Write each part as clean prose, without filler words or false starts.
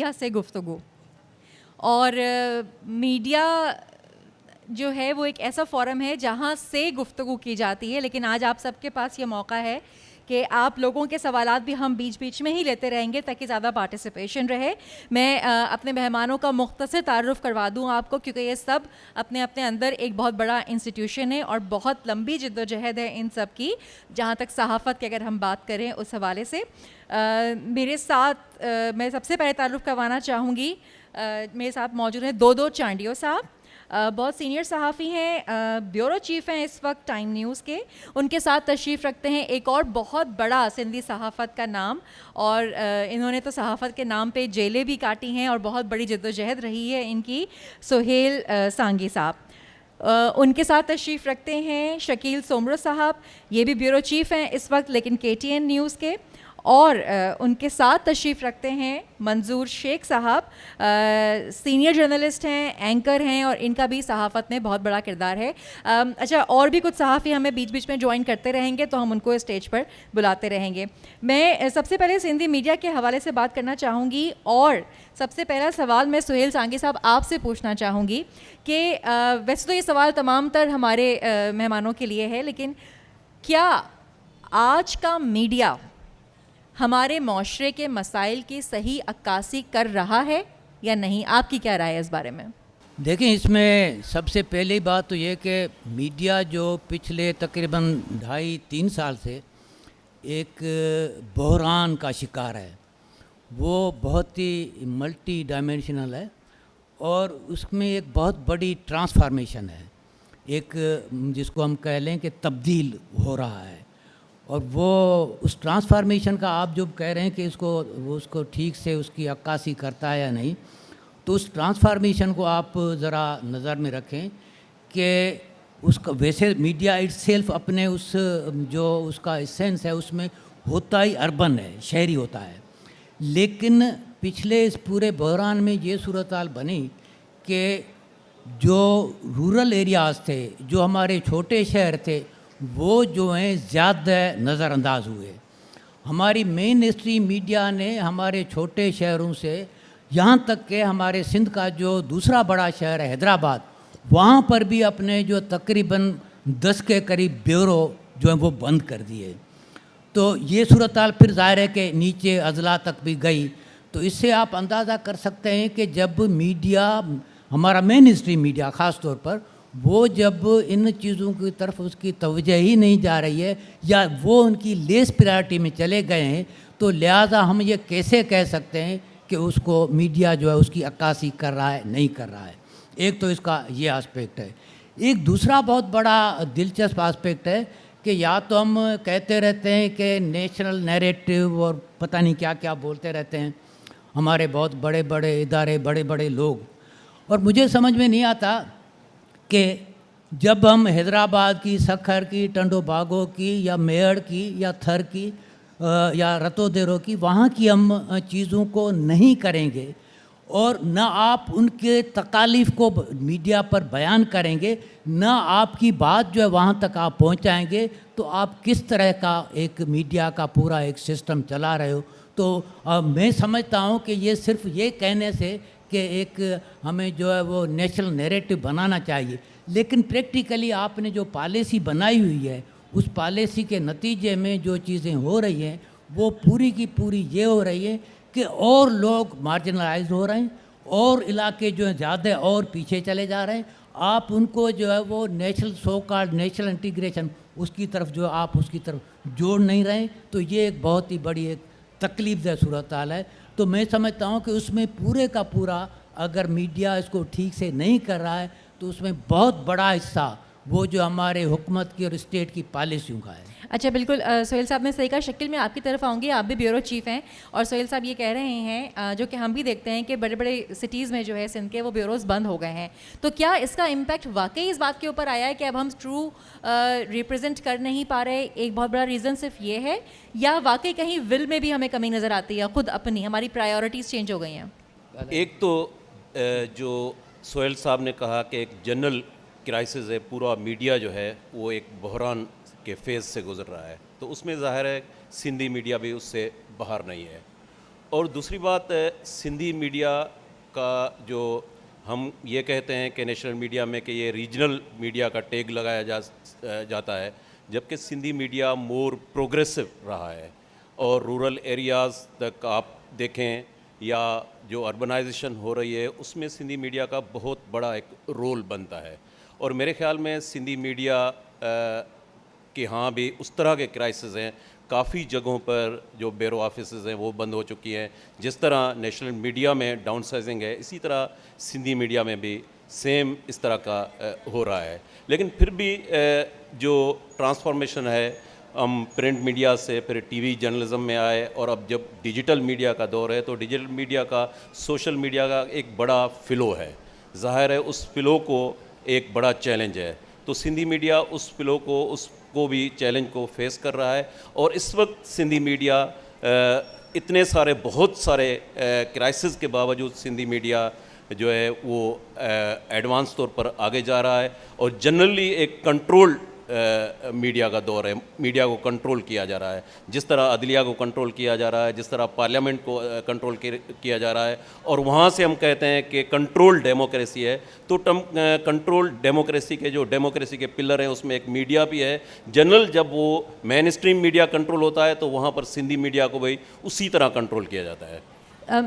Media से गुफ्तगू। और मीडिया जो है वो एक ऐसा फोरम है जहाँ से गुफ्तगू की जाती है, लेकिन आज आप सबके पास ये मौका है कि आप लोगों के सवालात भी हम बीच बीच में ही लेते रहेंगे ताकि ज़्यादा पार्टिसिपेशन रहे। मैं अपने मेहमानों का मुख्तसर तारुफ़ करवा दूँ आपको, क्योंकि ये सब अपने अपने अंदर एक बहुत बड़ा इंस्टीट्यूशन है और बहुत लंबी जद्दोजहद है इन सब की, जहाँ तक सहाफ़त की अगर हम बात करें उस हवाले से। मेरे साथ मैं सबसे पहले तारुफ़ करवाना चाहूँगी, मेरे साथ मौजूद हैं दो चांडियो साहब, बहुत सीनियर सहाफ़ी हैं, ब्यूरो चीफ़ हैं इस वक्त टाइम न्यूज़ के। उनके साथ तशरीफ़ रखते हैं एक और बहुत बड़ा सिंधी सहाफ़त का नाम, और इन्होंने तो सहाफ़त के नाम पे जेलें भी काटी हैं और बहुत बड़ी जद्दोजहद रही है इनकी, सुहेल सांगी साहब। उनके साथ तशरीफ़ रखते हैं शकील सोमरो साहब, ये भी ब्यूरो चीफ़ हैं इस वक्त लेकिन KTN न्यूज़ के। और उनके साथ तशरीफ़ रखते हैं मंजूर शेख साहब, सीनियर जर्नलिस्ट हैं, एंकर हैं और इनका भी सहाफ़त में बहुत बड़ा किरदार है। अच्छा, और भी कुछ सहाफ़ी हमें बीच बीच में ज्वाइन करते रहेंगे तो हम उनको स्टेज पर बुलाते रहेंगे। मैं सबसे पहले सिंधी मीडिया के हवाले से बात करना चाहूँगी और सबसे पहला सवाल मैं सुहेल सांगी साहब आपसे पूछना चाहूँगी कि वैसे तो ये सवाल तमाम तर हमारे मेहमानों के लिए है, लेकिन क्या आज का मीडिया हमारे माशरे के मसाइल की सही अक्कासी कर रहा है या नहीं? आपकी क्या राय है इस बारे में? देखें, इसमें सबसे पहली बात तो ये कि मीडिया जो पिछले तकरीबन 2.5-3 साल से एक बहरान का शिकार है, वो बहुत ही मल्टी डायमेंशनल है और उसमें एक बहुत बड़ी ट्रांसफॉर्मेशन है, एक जिसको हम कह लें कि तब्दील हो रहा है। और वो उस ट्रांसफॉर्मेशन का आप जो कह रहे हैं कि उसको ठीक से उसकी अक्कासी करता है या नहीं, तो उस ट्रांसफॉर्मेशन को आप ज़रा नज़र में रखें कि उसका वैसे मीडिया इटसेल्फ अपने उस जो उसका एसेंस है उसमें होता ही अर्बन है, शहरी होता है, लेकिन पिछले इस पूरे बहरान में ये सूरत हाल बनी कि जो रूरल एरियाज़ थे, जो हमारे छोटे शहर थे, वो जो हैं ज़्यादा नज़रअंदाज हुए। हमारी मेन स्ट्रीम मीडिया ने हमारे छोटे शहरों से यहाँ तक कि हमारे सिंध का जो दूसरा बड़ा शहर है हैदराबाद, वहाँ पर भी अपने जो तकरीबन 10 के करीब ब्यूरो जो हैं वो बंद कर दिए। तो ये सूरत हाल फिर ज़ाहिर है कि नीचे अजला तक भी गई। तो इससे आप अंदाज़ा कर सकते हैं कि जब मीडिया, हमारा मेन स्ट्रीम मीडिया ख़ास तौर पर, वो जब इन चीज़ों की तरफ उसकी तवज्जो ही नहीं जा रही है या वो उनकी लेस प्रायोरिटी में चले गए हैं, तो लिहाजा हम ये कैसे कह सकते हैं कि उसको मीडिया जो है उसकी अक्कासी कर रहा है, नहीं कर रहा है। एक तो इसका ये आस्पेक्ट है। एक दूसरा बहुत बड़ा दिलचस्प आस्पेक्ट है कि या तो हम कहते रहते हैं कि नेशनल नैरेटिव और पता नहीं क्या क्या बोलते रहते हैं हमारे बहुत बड़े बड़े इदारे, बड़े बड़े लोग, और मुझे समझ में नहीं आता कि जब हम हैदराबाद की, सखर की, टंडो बागो की या मेहड़ की या थर की या रतोदेरो की, वहाँ की हम चीज़ों को नहीं करेंगे और न आप उनके तकालीफ को मीडिया पर बयान करेंगे, न आपकी बात जो है वहाँ तक आप पहुँचाएंगे, तो आप किस तरह का एक मीडिया का पूरा एक सिस्टम चला रहे हो। तो मैं समझता हूँ कि ये सिर्फ ये कहने से कि एक हमें जो है वो नेशनल नैरेटिव बनाना चाहिए, लेकिन प्रैक्टिकली आपने जो पॉलिसी बनाई हुई है उस पॉलिसी के नतीजे में जो चीज़ें हो रही हैं वो पूरी की पूरी ये हो रही है कि और लोग मार्जिनलाइज हो रहे हैं और इलाके जो हैं ज़्यादा और पीछे चले जा रहे हैं। आप उनको जो है वो national so called national integration उसकी तरफ जो आप उसकी तरफ जोड़ नहीं रहे, तो ये एक बहुत ही बड़ी एक तकलीफदेह सूरत हाल है। तो मैं समझता हूँ कि उसमें पूरे का पूरा अगर मीडिया इसको ठीक से नहीं कर रहा है तो उसमें बहुत बड़ा हिस्सा वो जो हमारे हुकूमत की और स्टेट की पॉलिसियों का है। अच्छा, बिल्कुल सोहेल साहब ने सही कहा। शकील, मैं आपकी तरफ आऊँगी, आप भी ब्यूरो चीफ़ हैं और सोहेल साहब ये कह रहे हैं जो कि हम भी देखते हैं कि बड़े बड़े सिटीज़ में जो है सिंध के वो ब्यूरोज़ बंद हो गए हैं, तो क्या इसका इम्पैक्ट वाकई इस बात के ऊपर आया है कि अब हम ट्रू रिप्रेजेंट कर नहीं पा रहे? एक बहुत बड़ा रीज़न सिर्फ ये है या वाकई कहीं विल में भी हमें कमी नज़र आती है, खुद अपनी हमारी प्रायोरिटीज़ चेंज हो गई हैं? एक तो जो सोहेल साहब ने कहा कि एक जनरल क्राइसिस है, पूरा मीडिया जो है वो एक बहरान के फेज़ से गुज़र रहा है, तो उसमें ज़ाहिर है सिंधी मीडिया भी उससे बाहर नहीं है। और दूसरी बात सिंधी मीडिया का जो हम ये कहते हैं कि नेशनल मीडिया में कि ये रीजनल मीडिया का टैग लगाया जाता है, जबकि सिंधी मीडिया मोर प्रोग्रेसिव रहा है और रूरल एरियाज़ तक आप देखें या जो अर्बनाइजेशन हो रही है उसमें सिंधी मीडिया का बहुत बड़ा एक रोल बनता है। और मेरे ख्याल में सिंधी मीडिया के हाँ भी उस तरह के क्राइसिस हैं, काफ़ी जगहों पर जो ब्यूरो ऑफिसेज हैं वो बंद हो चुकी हैं। जिस तरह नेशनल मीडिया में डाउन साइजिंग है, इसी तरह सिंधी मीडिया में भी सेम इस तरह का हो रहा है। लेकिन फिर भी जो ट्रांसफॉर्मेशन है, हम प्रिंट मीडिया से फिर टीवी जर्नलिज्म में आए और अब जब डिजिटल मीडिया का दौर है तो डिजिटल मीडिया का सोशल मीडिया का एक बड़ा फ़्लो है। ज़ाहिर है उस फ़्लो को एक बड़ा चैलेंज है, तो सिंधी मीडिया उस फ़्लो को उसको भी चैलेंज को फेस कर रहा है। और इस वक्त सिंधी मीडिया इतने सारे बहुत सारे क्राइसिस के बावजूद सिंधी मीडिया जो है वो एडवांस तौर पर आगे जा रहा है और जनरली एक कंट्रोल मीडिया का दौर है। मीडिया को कंट्रोल किया जा रहा है, जिस तरह अदलिया को कंट्रोल किया जा रहा है, जिस तरह पार्लियामेंट को कंट्रोल किया जा रहा है। और वहाँ से हम कहते हैं कि कंट्रोल डेमोक्रेसी है, तो कंट्रोल डेमोक्रेसी के जो डेमोक्रेसी के पिलर हैं उसमें एक मीडिया भी है। जनरल जब वो मेन स्ट्रीम मीडिया कंट्रोल होता है तो वहाँ पर सिंधी मीडिया को भाई उसी तरह कंट्रोल किया जाता है।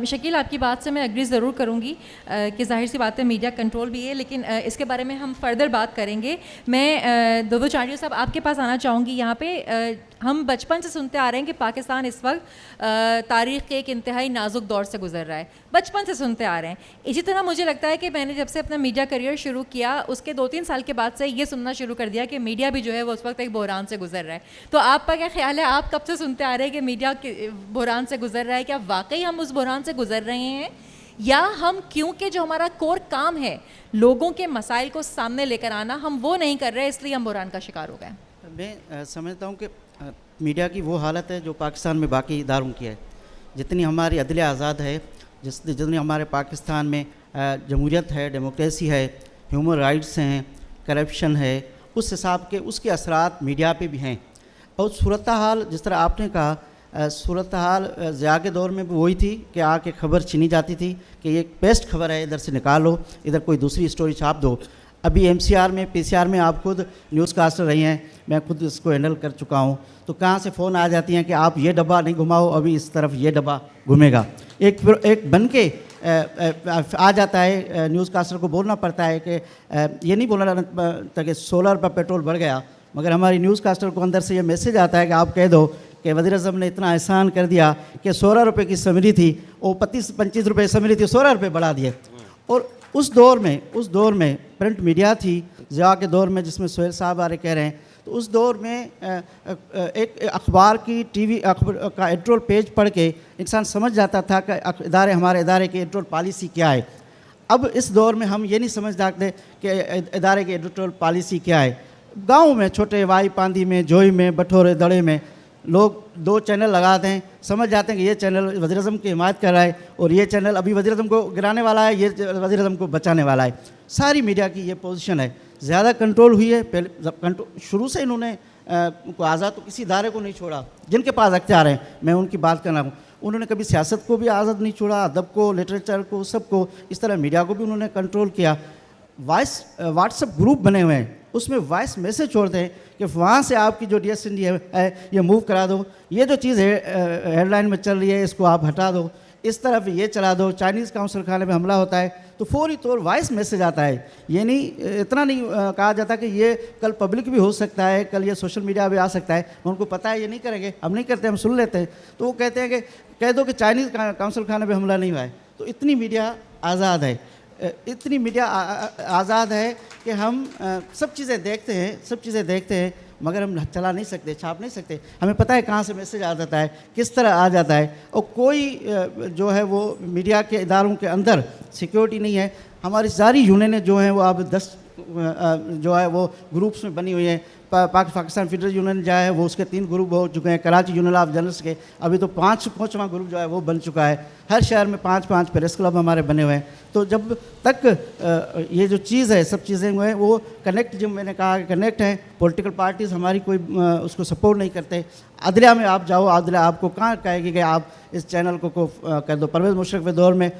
शकील, आपकी बात से मैं एग्री ज़रूर करूँगी कि जाहिर सी बात है मीडिया कंट्रोल भी है, लेकिन इसके बारे में हम फर्दर बात करेंगे। मैं दो चांडियो साहब आपके पास आना चाहूँगी। यहाँ पे हम बचपन से सुनते आ रहे हैं कि पाकिस्तान इस वक्त तारीख़ के एक इंतहाई नाजुक दौर से गुजर रहा है, बचपन से सुनते आ रहे हैं। इसी तरह मुझे लगता है कि मैंने जब से अपना मीडिया करियर शुरू किया उसके 2-3 साल के बाद से ये सुनना शुरू कर दिया कि मीडिया भी जो है वो उस वक्त एक बहरान से गुजर रहा है। तो आपका क्या ख्याल है, आप कब से सुनते आ रहे हैं कि मीडिया बहरान से गुजर रहा है? क्या वाकई हम उस बहरान से गुजर रहे हैं, या हम क्योंकि जो हमारा कोर काम है लोगों के मसाइल को सामने लेकर आना, हम वो नहीं कर रहे इसलिए हम बहरान का शिकार हो गए? मैं समझता हूँ कि मीडिया की वो हालत है जो पाकिस्तान में बाकी इदारों की है। जितनी हमारी अदलिया आज़ाद है, जितनी हमारे पाकिस्तान में जमहूरियत है, डेमोक्रेसी है, ह्यूमन राइट्स हैं, करप्शन है, उस हिसाब के उसके असरात मीडिया पे भी हैं। और सूरत हाल जिस तरह आपने कहा, सूरत हाल ज़िया के दौर में भी वही थी कि आके खबर छीनी जाती थी कि ये बेस्ट खबर है, इधर से निकालो, इधर कोई दूसरी स्टोरी छाप दो। अभी MCR में PCR में आप खुद न्यूज़ कास्टर रही हैं, मैं खुद इसको हैंडल कर चुका हूँ, तो कहाँ से फ़ोन आ जाती हैं कि आप ये डब्बा नहीं घुमाओ, अभी इस तरफ ये डब्बा घूमेगा। एक बन के आ जाता है, न्यूज़ कास्टर को बोलना पड़ता है कि ये नहीं बोलना था कि 16 रुपये पेट्रोल बढ़ गया, मगर हमारी न्यूज़ कास्टर को अंदर से ये मैसेज आता है कि आप कह दो कि वज़ीर-ए-आज़म ने इतना एहसान कर दिया कि 16 रुपये की समरी थी वो 25 रुपये समरी थी, 16 रुपये बढ़ा दिए। और उस दौर में प्रिंट मीडिया थी, ज़िया के दौर में जिसमें सोहेल साहब आ रहे कह रहे हैं, तो उस दौर में एक अखबार की टीवी अखबार का एडिटोरियल पेज पढ़ के इंसान समझ जाता था कि हमारे इदारे की एडिटोरियल पॉलिसी क्या है। अब इस दौर में हम ये नहीं समझ सकते कि इदारे की एडिटोरियल पॉलिसी क्या है। गाँव में छोटे वाई पांदी में, जोई में, बठोरे दड़े में लोग 2 चैनल लगाते हैं, समझ जाते हैं कि ये चैनल वज़ीर-ए-आज़म की हिमायत कर रहा है और ये चैनल अभी वज़ीर-ए-आज़म को गिराने वाला है, ये वज़ीर-ए-आज़म को बचाने वाला है। सारी मीडिया की ये पोजीशन है। ज़्यादा कंट्रोल हुई है, पहले शुरू से इन्होंने आज़ाद तो किसी इदारे को नहीं छोड़ा, जिनके पास अख्तियार हैं, मैं उनकी बात कर रहा हूँ। उन्होंने कभी सियासत को भी आज़ाद नहीं छोड़ा, अदब को, लिटरेचर को, सबको, इस तरह मीडिया को भी उन्होंने कंट्रोल किया। व्हाट्सएप ग्रुप बने हुए हैं, उसमें वॉइस मैसेज छोड़ते हैं कि वहाँ से आपकी जो DSND है ये मूव करा दो, ये जो चीज़ है हेडलाइन में चल रही है इसको आप हटा दो, इस तरफ ये चला दो। चाइनीज़ काउंसिल खाने में हमला होता है तो फौरी तौर वॉइस मैसेज आता है। ये नहीं, इतना नहीं कहा जाता कि ये कल पब्लिक भी हो सकता है, कल ये सोशल मीडिया भी आ सकता है। उनको पता है ये नहीं करेंगे, हम नहीं करते, हम सुन लेते हैं। तो वो कहते हैं कि कह दो कि चाइनीज़ काउंसिल खाने में हमला नहीं हुआ है। तो इतनी मीडिया आज़ाद है, इतनी मीडिया आज़ाद है कि हम सब चीज़ें देखते हैं मगर हम चला नहीं सकते, छाप नहीं सकते। हमें पता है कहाँ से मैसेज आ जाता है, किस तरह आ जाता है, और कोई जो है वो मीडिया के इदारों के अंदर सिक्योरिटी नहीं है। हमारी सारी यूनियनें जो हैं वो अब 10 जो है वो ग्रुप्स में बनी हुई हैं। पाकिस्तान फेडरल यूनियन जो है वो उसके 3 ग्रुप हो चुके हैं। कराची यूनियन ऑफ जर्नलिस्ट के अभी तो 5वां ग्रुप जो है वो बन चुका है। हर शहर में 5 प्रेस क्लब हमारे बने हुए हैं। तो जब तक ये जो चीज़ है, सब चीज़ें हुए हैं वो कनेक्ट, जो मैंने कहा कि कनेक्ट है, पॉलिटिकल पार्टीज़ हमारी कोई उसको सपोर्ट नहीं करते। अदलिया में आप जाओ, अदलिया आपको कहाँ कहेगी कि आप इस चैनल को कर दो। परवेज़ मुशर्रफ के दौर में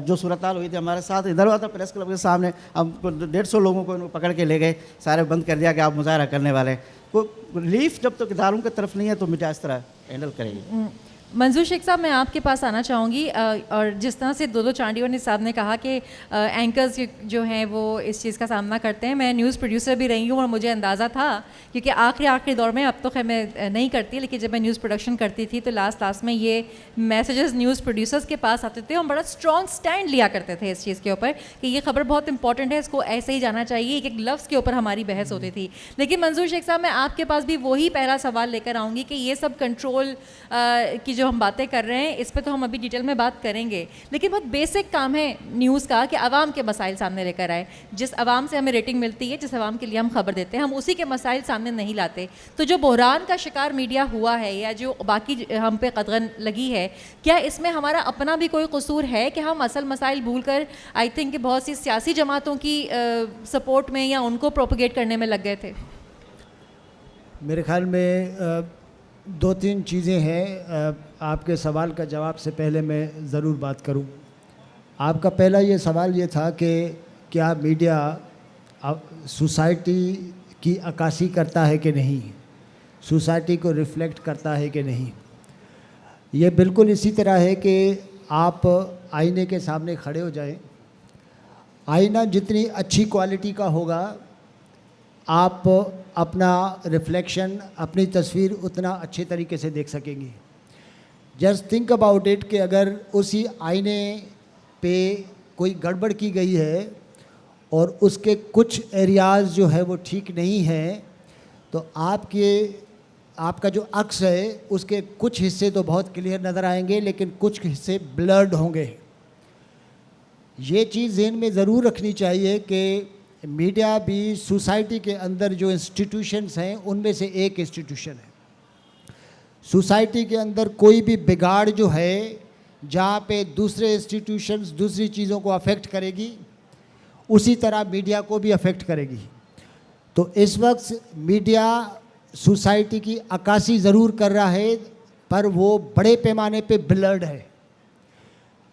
जो सूरत हाल हुई थी हमारे साथ, इधर हुआ था प्रेस क्लब के सामने, हम 150 लोगों को पकड़ के ले गए, सारे बंद कर दिया कि आप मुजाहरा करने वाले हैं। कोई रिलीफ जब तक इदारों की तरफ नहीं है तो मीडिया इस तरह हैंडल करेगी। मंजूर शेख साहब, मैं आपके पास आना चाहूँगी। और जिस तरह से दो चांडीवानी साहब ने कहा कि एंकर्स जो हैं वो इस चीज़ का सामना करते हैं, मैं न्यूज़ प्रोड्यूसर भी रही हूँ और मुझे अंदाज़ा था, क्योंकि आखिरी दौर में, अब तो खैर मैं नहीं करती, लेकिन जब मैं न्यूज़ प्रोडक्शन करती थी तो लास्ट में ये मैसेजेस न्यूज़ प्रोड्यूसर्स के पास आते थे और बड़ा स्ट्रॉन्ग स्टैंड लिया करते थे इस चीज़ के ऊपर कि ये खबर बहुत इंपॉर्टेंट है, इसको ऐसे ही जाना चाहिए। एक लफ्ज़ के ऊपर हमारी बहस होती थी। लेकिन मंजूर शेख साहब, मैं आपके पास भी वही पहला सवाल लेकर आऊँगी कि ये सब कंट्रोल की जो हम बातें कर रहे हैं, इस पे तो हम अभी डिटेल में बात करेंगे, लेकिन बहुत बेसिक काम है न्यूज़ का कि आवाम के मसाइल सामने लेकर आए। जिस आवाम से हमें रेटिंग मिलती है, जिस आवाम के लिए हम खबर देते हैं, हम उसी के मसाइल सामने नहीं लाते। तो जो बहरान का शिकार मीडिया हुआ है या जो बाकी हम पे कदगन लगी है, क्या इसमें हमारा अपना भी कोई कसूर है कि हम असल मसाइल भूल कर आई थिंक कि बहुत सी सियासी जमातों की सपोर्ट में या उनको प्रोपोगेट करने में लग गए थे? मेरे ख्याल में 2-3 चीज़ें हैं। आपके सवाल का जवाब से पहले मैं ज़रूर बात करूं। आपका पहला ये सवाल ये था कि क्या मीडिया सोसाइटी की अक्कासी करता है कि नहीं, सोसाइटी को रिफ्लेक्ट करता है कि नहीं। ये बिल्कुल इसी तरह है कि आप आईने के सामने खड़े हो जाएं, आईना जितनी अच्छी क्वालिटी का होगा, आप अपना रिफ्लेक्शन, अपनी तस्वीर उतना अच्छे तरीके से देख सकेंगे। जस्ट थिंक अबाउट इट कि अगर उसी आईने पे कोई गड़बड़ की गई है और उसके कुछ एरियाज़ जो है वो ठीक नहीं है, तो आपका जो अक्स है उसके कुछ हिस्से तो बहुत क्लियर नज़र आएंगे, लेकिन कुछ हिस्से ब्लर्ड होंगे। ये चीज़ ज़हन में ज़रूर रखनी चाहिए कि मीडिया भी सोसाइटी के अंदर जो इंस्टीट्यूशंस हैं उनमें से एक इंस्टीट्यूशन है। सोसाइटी के अंदर कोई भी बिगाड़ जो है, जहाँ पे दूसरे इंस्टीट्यूशंस दूसरी चीज़ों को अफेक्ट करेगी, उसी तरह मीडिया को भी अफेक्ट करेगी। तो इस वक्त मीडिया सोसाइटी की अक्कासी ज़रूर कर रहा है, पर वो बड़े पैमाने पे ब्लर्ड है।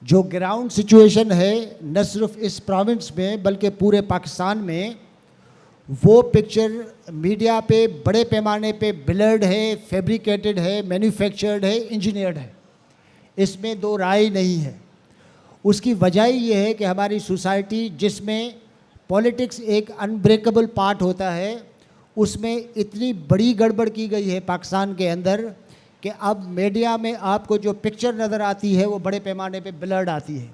जो ग्राउंड सिचुएशन है न सिर्फ इस प्रोविंस में बल्कि पूरे पाकिस्तान में, वो पिक्चर मीडिया पे बड़े पैमाने पे ब्लर्ड है, फैब्रिकेटेड है, मैन्युफैक्चर्ड है, इंजीनियर्ड है। इसमें दो राय नहीं है। उसकी वजह ये है कि हमारी सोसाइटी, जिसमें पॉलिटिक्स एक अनब्रेकेबल पार्ट होता है, उसमें इतनी बड़ी गड़बड़ की गई है पाकिस्तान के अंदर कि अब मीडिया में आपको जो पिक्चर नज़र आती है वो बड़े पैमाने पे ब्लर्ड आती है।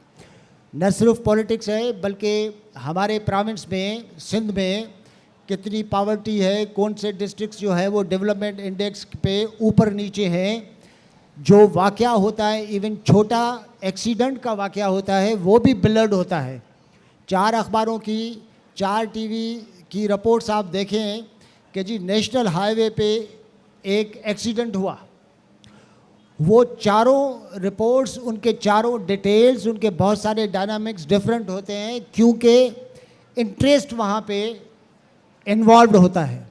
न सिर्फ पॉलिटिक्स है बल्कि हमारे प्रोविंस में, सिंध में कितनी पॉवर्टी है, कौन से डिस्ट्रिक्ट्स जो है वो डेवलपमेंट इंडेक्स पे ऊपर नीचे हैं, जो वाक़या होता है, इवन छोटा एक्सीडेंट का वाक़या होता है वो भी ब्लर्ड होता है। 4 अखबारों की, 4 टीवी की रिपोर्ट्स आप देखें कि जी नेशनल हाईवे पे एक एक्सीडेंट हुआ, वो चारों रिपोर्ट्स, उनके चारों डिटेल्स, उनके बहुत सारे डायनामिक्स डिफरेंट होते हैं, क्योंकि इंटरेस्ट वहाँ पे इन्वॉल्व होता है।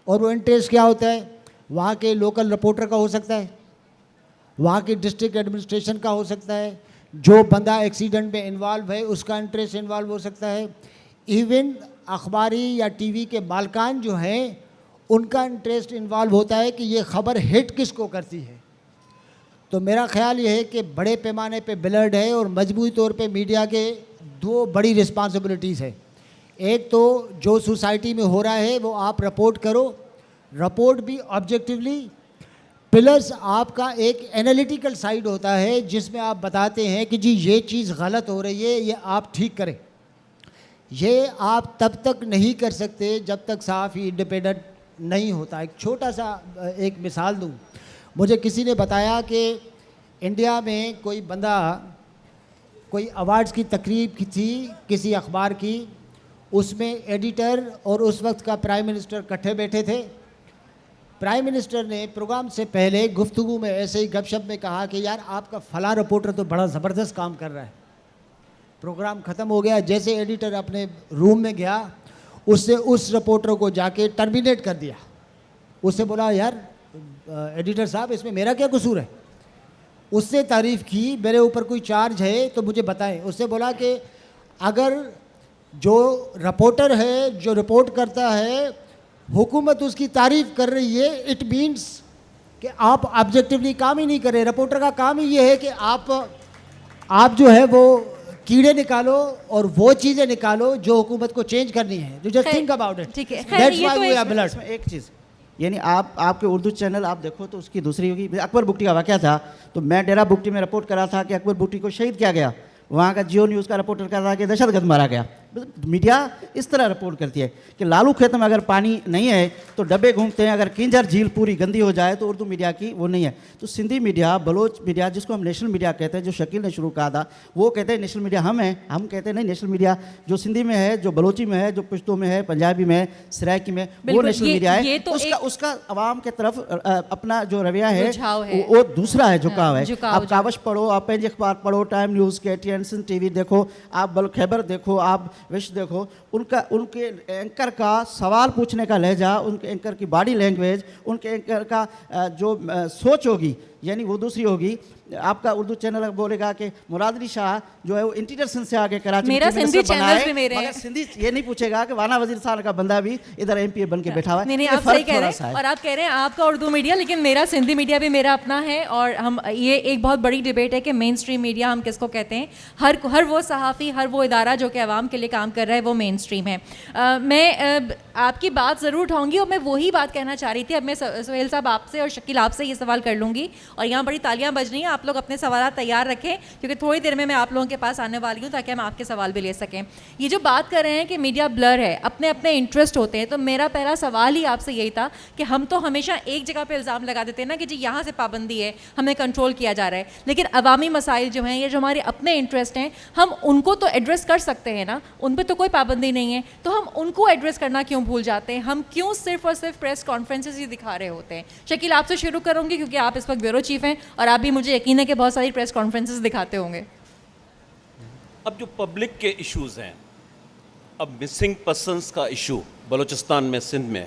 और वो इंटरेस्ट क्या होता है? वहाँ के लोकल रिपोर्टर का हो सकता है, वहाँ के डिस्ट्रिक्ट एडमिनिस्ट्रेशन का हो सकता है, जो बंदा एक्सीडेंट में इन्वॉल्व है उसका इंटरेस्ट इन्वॉल्व हो सकता है, इवन अखबारी या टीवी के मालकान जो हैं उनका इंटरेस्ट इन्वॉल्व होता है कि ये खबर हिट किसको करती है। तो मेरा ख्याल ये है कि बड़े पैमाने पे ब्लर्ड है और मजबूती तौर पे मीडिया के 2 बड़ी रिस्पॉन्सिबिलिटीज़ है। एक तो जो सोसाइटी में हो रहा है वो आप रिपोर्ट करो, रिपोर्ट भी ऑब्जेक्टिवली, प्लस आपका एक एनालिटिकल साइड होता है जिसमें आप बताते हैं कि जी ये चीज़ गलत हो रही है, ये आप ठीक करें। ये आप तब तक नहीं कर सकते जब तक सहाफ़ी इंडिपेंडेंट नहीं होता। एक छोटा सा एक मिसाल दूँ, मुझे किसी ने बताया कि इंडिया में कोई बंदा, कोई अवार्ड्स की तकरीब की थी किसी अखबार की, उसमें एडिटर और उस वक्त का प्राइम मिनिस्टर इकट्ठे बैठे थे। प्राइम मिनिस्टर ने प्रोग्राम से पहले गुफ्तगू में ऐसे ही गपशप में कहा कि यार आपका फलां रिपोर्टर तो बड़ा ज़बरदस्त काम कर रहा है। प्रोग्राम ख़त्म हो गया, जैसे एडिटर अपने रूम में गया, उससे उस रिपोर्टर को जाके टर्मिनेट कर दिया। उससे बोला यार एडिटर साहब इसमें मेरा क्या कसूर है। उससे तारीफ़ की, मेरे ऊपर कोई चार्ज है तो मुझे बताएं। उससे बोला कि अगर जो रिपोर्टर है जो रिपोर्ट करता है हुकूमत उसकी तारीफ़ कर रही है, इट मीन्स कि आप ऑब्जेक्टिवली काम ही नहीं कर रहे। रिपोर्टर का काम ही ये है कि आप जो है वो कीड़े निकालो और वो चीज़ें निकालो जो हुकूमत को चेंज करनी है। You just think about it, ठीक है। That's why we are blood. इसमें एक चीज़, यानी आपके उर्दू चैनल आप देखो तो उसकी दूसरी होगी। अकबर बुगटी का वाक़या था तो मैं डेरा बुगटी में रिपोर्ट करा था कि अकबर बुगटी को शहीद किया गया। वहाँ का जियो न्यूज़ का रिपोर्टर कह रहा था कि दहशतगर्द मारा गया। मीडिया इस तरह रिपोर्ट करती है कि लालू खेत में अगर पानी नहीं है तो डब्बे घूमते हैं, अगर किंजर झील पूरी गंदी हो जाए तो उर्दू मीडिया की वो नहीं है। तो सिंधी मीडिया, बलोच मीडिया, जिसको हम नेशनल मीडिया कहते हैं, जो शकील ने शुरू कहा था, वो कहते हैं नेशनल मीडिया हम हैं। हम कहते हैं नहीं, नेशनल मीडिया जो सिंधी में है, जो बलोची में है, जो पश्तो में है, पंजाबी में है, सराइकी में, वो नेशनल मीडिया है। तो उसका अवाम के तरफ अपना जो रवैया है रुझाव है। वो दूसरा है, झुकाव है। झुकाव, आप कावश पढ़ो, आप पेंज अखबार पढ़ो, time news, KTN Sindh TV देखो, आप बल खैबर देखो, आप विश्व देखो, उनके एंकर का सवाल पूछने का लहजा, उनके एंकर की बॉडी लैंग्वेज, उनके एंकर का जो सोच होगी, यानी वो दूसरी होगी। आपका उर्दू चैनल बोलेगा कि मुराद अली शाह जो है वो इंटीरियर सिंध से आगे कराची मेरा में सिंधी बना चैनल्स है, भी मेरे मगर हैं। सिंधी ये नहीं पूछेगा कि वाना वजीर साहब का बंदा भी इधर MPA बन के बैठा हुआ है। नहीं, ये आप फर्क सही कह थोड़ा रहे सा हैं। है। और आप कह रहे हैं आपका उर्दू मीडिया, लेकिन मेरा सिंधी मीडिया भी मेरा अपना है। और हम ये एक बहुत बड़ी डिबेट है कि मेन स्ट्रीम मीडिया हम किसको कहते हैं। हर वो सहाफ़ी, हर वो इदारा जो कि आवाम के लिए काम कर रहा है, वो मेन स्ट्रीम है। मैं आपकी बात ज़रूर उठाऊंगी और मैं वही बात कहना चाह रही थी। अब मैं सुहेल साहब आपसे और शकील आपसे ये सवाल कर लूँगी और यहाँ बड़ी तालियाँ बज रही हैं। आप लोग अपने सवाल तैयार रखें क्योंकि थोड़ी देर में मैं आप लोगों के पास आने वाली हूँ ताकि हम आपके सवाल भी ले सकें। ये जो बात कर रहे हैं कि मीडिया ब्लर है, अपने अपने इंटरेस्ट होते हैं, तो मेरा पहला सवाल ही आपसे यही था कि हम तो हमेशा एक जगह पे इल्ज़ाम लगा देते हैं ना कि जी यहाँ से पाबंदी है, हमें कंट्रोल किया जा रहा है, लेकिन अवामी मसाइल जो हैं, ये जो हमारे अपने इंटरेस्ट हैं, हम उनको तो एड्रेस कर सकते हैं ना, उन पर तो कोई पाबंदी नहीं है, तो हम उनको एड्रेस करना क्यों भूल जाते हैं? हम क्यों सिर्फ और सिर्फ प्रेस कॉन्फ्रेंसेस ही दिखा रहे होते हैं? शकील आपसे शुरू करूँगी क्योंकि आप इस वक्त ब्यूरो चीफ हैं और आप भी, मुझे यकीन है कि बहुत सारी प्रेस कॉन्फ्रेंसेस दिखाते होंगे। अब जो पब्लिक के इश्यूज़ हैं, अब मिसिंग पर्सनस का इशू बलूचिस्तान में, सिंध में,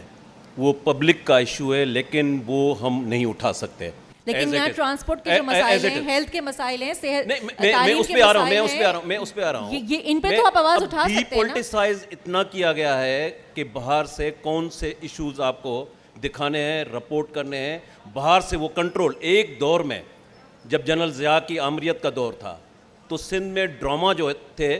वो पब्लिक का इशू है, लेकिन वो हम नहीं उठा सकते। लेकिन यहाँ ट्रांसपोर्ट के जो मसाइल हैं, हेल्थ के मसाइल हैं, सेहत, मैं उस पे आ रहा हूँ। ये इन पे तो आप आवाज़ उठा सकते हैं ना। पॉलिटिसाइज इतना किया गया है कि बाहर से कौन से इश्यूज आपको दिखाने हैं, रिपोर्ट करने हैं, बाहर से वो कंट्रोल। एक दौर में जब जनरल ज़िया की आमरीत का दौर था तो सिंध में ड्रामा जो थे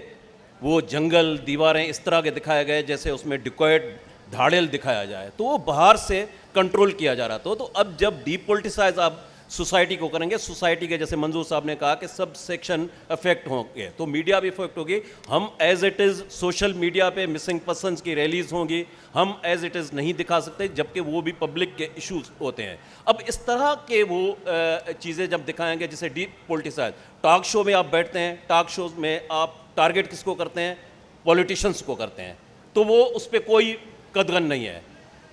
वो जंगल, दीवारें इस तरह के दिखाए गए जैसे उसमें डिकॉयट, धाड़ेल दिखाया जाए, तो वो बाहर से कंट्रोल किया जा रहा था। तो अब जब डीपोलिटिसाइज आप सोसाइटी को करेंगे, सोसाइटी के जैसे मंजूर साहब ने कहा कि सब सेक्शन अफेक्ट होंगे, तो मीडिया भी अफेक्ट होगी। हम as it is social media पे मिसिंग पर्सनस की रैलीज होंगी, हम एज इट इज़ नहीं दिखा सकते, जबकि वो भी पब्लिक के इश्यूज होते हैं। अब इस तरह के वो चीज़ें जब दिखाएंगे, जैसे डीपोलिटिसाइज, टॉक शो में आप बैठते हैं, टॉक शोज में आप टारगेट किसको करते हैं? पॉलिटिशियंस को करते हैं, तो वो उस पर कोई कदगन नहीं है।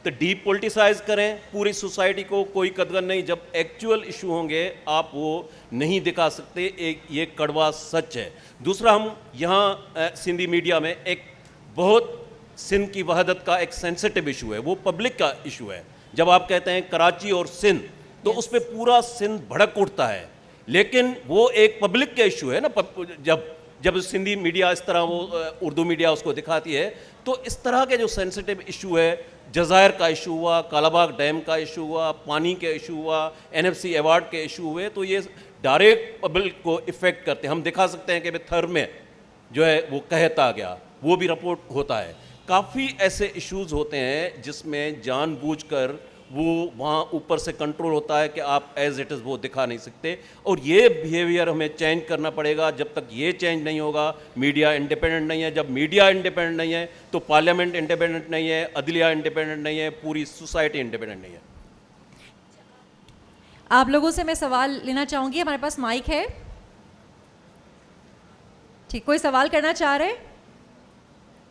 तो डीपोलिटिसाइज करें पूरी सोसाइटी को, कोई कदगन नहीं। जब एक्चुअल इशू होंगे आप वो नहीं दिखा सकते, एक ये कड़वा सच है। दूसरा, हम यहाँ सिंधी मीडिया में एक बहुत सिंध की वहदत का एक सेंसिटिव इशू है, वो पब्लिक का इशू है। जब आप कहते हैं कराची और सिंध, तो उस पर पूरा सिंध भड़क उठता है, लेकिन वो एक पब्लिक का इशू है ना। जब सिंधी मीडिया इस तरह, वो उर्दू मीडिया उसको दिखाती है, तो इस तरह के जो सेंसिटिव इशू है, जज़ायर का इशू हुआ, कालाबाग डैम का इशू हुआ, पानी के इशू हुआ, NFC अवार्ड के इशू हुए, तो ये डायरेक्ट पब्लिक को इफ़ेक्ट करते हैं। हम दिखा सकते हैं कि थर में जो है वो कहता गया, वो भी रिपोर्ट होता है। काफ़ी ऐसे इश्यूज़ होते हैं जिसमें जानबूझकर वो वहाँ ऊपर से कंट्रोल होता है कि आप एज इट इज़ वो दिखा नहीं सकते, और ये बिहेवियर हमें चेंज करना पड़ेगा। जब तक ये चेंज नहीं होगा, मीडिया इंडिपेंडेंट नहीं है। जब मीडिया इंडिपेंडेंट नहीं है तो पार्लियामेंट इंडिपेंडेंट नहीं है, अदलिया इंडिपेंडेंट नहीं है, पूरी सोसाइटी इंडिपेंडेंट नहीं है। आप लोगों से मैं सवाल लेना चाहूँगी, हमारे पास माइक है, ठीक, कोई सवाल करना चाह रहे?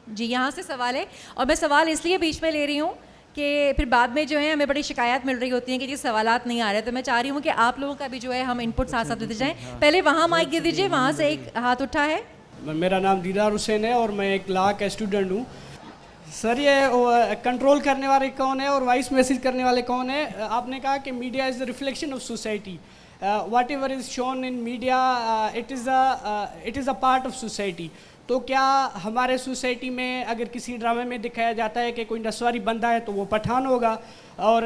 जी, यहाँ से सवाल है, और मैं सवाल इसलिए बीच में ले रही हूँ कि फिर बाद में जो है हमें बड़ी शिकायत मिल रही होती है कि जी सवालात नहीं आ रहे, तो मैं चाह रही हूँ कि आप लोगों का भी जो है हम इनपुट साथ साथ देते जाएं। पहले वहाँ माइक दे दीजिए, वहाँ से एक हाथ उठा है। मेरा नाम दीदार हुसैन है और मैं एक लॉ का स्टूडेंट हूँ। सर ये कंट्रोल करने वाले कौन है और वॉइस मैसेज करने वाले कौन है? आपने कहा कि media is the reflection of society. What ever is shown in media it is a part of society. तो क्या हमारे सोसाइटी में अगर किसी ड्रामे में दिखाया जाता है कि कोई नस्वारी बंदा है तो वो पठान होगा, और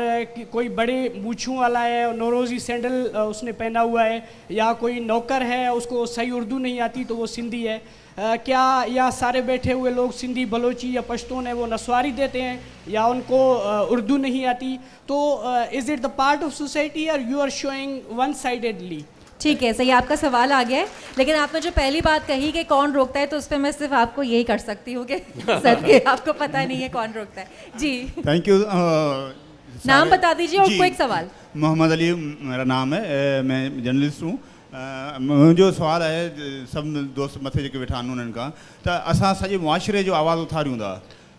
कोई बड़े मूँछों वाला है और नौरोज़ी सैंडल उसने पहना हुआ है, या कोई नौकर है उसको सही उर्दू नहीं आती तो वो सिंधी है, क्या या सारे बैठे हुए लोग सिंधी बलोची या पश्तून है वो नस्वारी देते हैं या उनको उर्दू नहीं आती? तो is it the part of society और you are showing one sidedly? ठीक है, सही, आपका सवाल आ गया है, लेकिन आपने जो पहली बात कही कि कौन रोकता है, तो उस पर मैं सिर्फ आपको यही कर सकती हूँ कि सर के आपको पता नहीं है कौन रोकता है. जी, थैंक यू. नाम बता दीजिए और कोई एक सवाल. मोहम्मद अली मेरा नाम है, मैं जर्नलिस्ट हूँ. मुंहिंजो सुवाल है सब दोस्त मथे जेके वेठा आहिनि उन्हनि खां, त असां सॼे मुआशिरे जो आवाज़ु उथारियूं था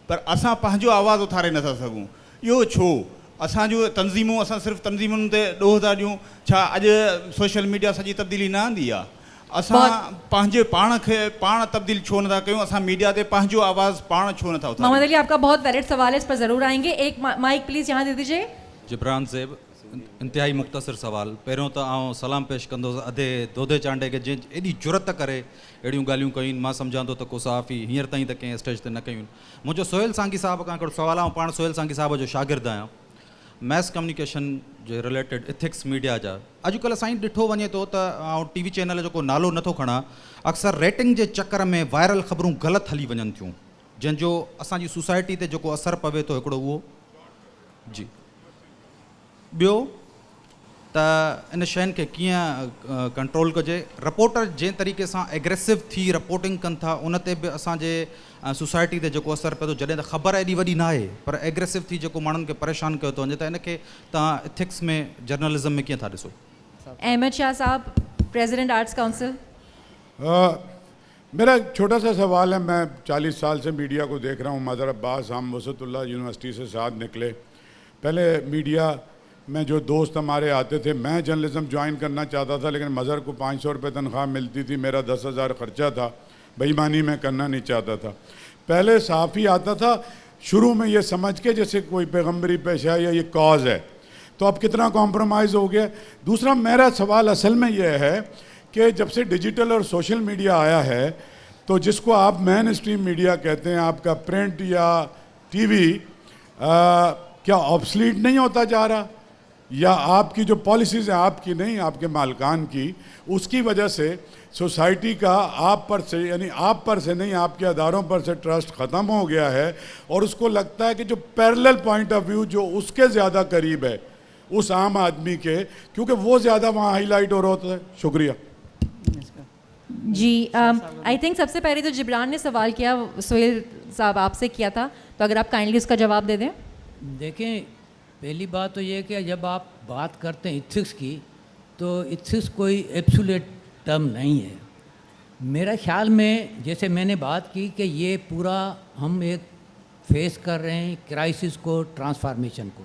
पर असां पंहिंजो आवाज़ु उथारे नथा सघूं. इहो छो? असांजो तंज़ीमूं, असां सिर्फ़ु तंज़ीमुनि ते ॾोह था ॾियूं. छा अॼु सोशल मीडिया सॼी तब्दीली न आंदी आहे? असां पंहिंजे पाण खे पाण तब्दील छो नथा कयूं? असां मीडिया ते पंहिंजो आवाज़ पाण छो नथा उथारियूं? मोहम्मद अली, आपका बहुत वैलिड सवाल है, इस पर ज़रूर आएंगे. एक माइक प्लीज़ यहाँ दे दीजिए. जिब्रान ज़ेब, इंतहाई मुख़्तसर सवाल. पहिरियों त आउं सलाम पेश कंदुसि अधे दोधे चांडे खे जंहिं एॾी जुरत करे अहिड़ियूं ॻाल्हियूं कयूं. मां सम्झां थो त को सहाफ़ी हींअर ताईं त कंहिं स्टेज ते न कयूं. मुंहिंजो सोहेल सांगी साहिब खां हिकिड़ो सुवालु आहे. पाण सोहेल सांगी साहिब जो शागिर्दु आहियां. मैस कम्युनिकेशन जे रिलेटेड इथिक्स मीडिया जा अॼुकल्ह साईं ॾिठो वञे थो त आउं टीवी चैनल जो को नालो नथो खणा, अक्सर रेटिंग जे चकर में वायरल ख़बरूं ग़लति हली वञनि थियूं, जंहिंजो असांजी सोसाइटी ते जेको असरु पवे थो हिकिड़ो उहो. जी, ॿियो त इन शयुनि खे कीअं कंट्रोल कजे? रिपोर्टर जंहिं तरीक़े सां एग्रेसिव थी रिपोर्टिंग कनि था उन ते बि असांजे सोसाइटी ते जेको असरु पए थो, जॾहिं त ख़बर एॾी वॾी न आहे पर एग्रेसिव थी जेको माण्हुनि खे परेशान कयो थो वञे, त इनखे तव्हां इथिक्स में जर्नलिज़म में कीअं था ॾिसो? अहमद शाह साहब, प्रेसिडेंट आर्ट्स काउंसिल. मेरा एक छोटा सा सवाल है. मैं 40 साल से मीडिया को देख रहा हूँ. मदर अब्बास, हम वसतुल्लाह यूनिवर्सिटी से साथ निकले. पहले मीडिया में जो दोस्त हमारे आते थे, मैं जर्नलिज्म ज्वाइन करना चाहता था लेकिन मज़हर को 500 रुपये तनख्वाह मिलती थी, मेरा 10,000 ख़र्चा था. बेईमानी मैं करना नहीं चाहता था. पहले सहाफ़ी आता था शुरू में ये समझ के जैसे कोई पैगम्बरी पेशा है या ये कॉज है, तो अब कितना कॉम्प्रोमाइज़ हो गया. दूसरा मेरा सवाल असल में यह है कि जब से डिजिटल और सोशल मीडिया आया है तो जिसको आप मेन स्ट्रीम मीडिया कहते हैं, आपका प्रिंट या टीवी क्या ऑब्सलीट नहीं होता जा रहा? या आपकी जो पॉलिसीज़ हैं, आपकी नहीं आपके मालिकान की, उसकी वजह से सोसाइटी का आप पर से, यानी आप पर से नहीं आपके अदारों पर से ट्रस्ट ख़त्म हो गया है और उसको लगता है कि जो पैरेलल पॉइंट ऑफ व्यू जो उसके ज़्यादा करीब है उस आम आदमी के, क्योंकि वो ज़्यादा वहाँ हाईलाइट हो रहा होता है. शुक्रिया. जी, आई थिंक सबसे पहले तो जिब्रान ने सवाल किया, सोहेल साहब आपसे किया था, तो अगर आप काइंडली उसका जवाब दे दें. देखें, पहली बात तो ये कि जब आप बात करते हैं इथिक्स की, तो इथिक्स कोई एब्सोल्यूट टर्म नहीं है. मेरा ख्याल में जैसे मैंने बात की कि ये पूरा हम एक फेस कर रहे हैं क्राइसिस को, ट्रांसफॉर्मेशन को.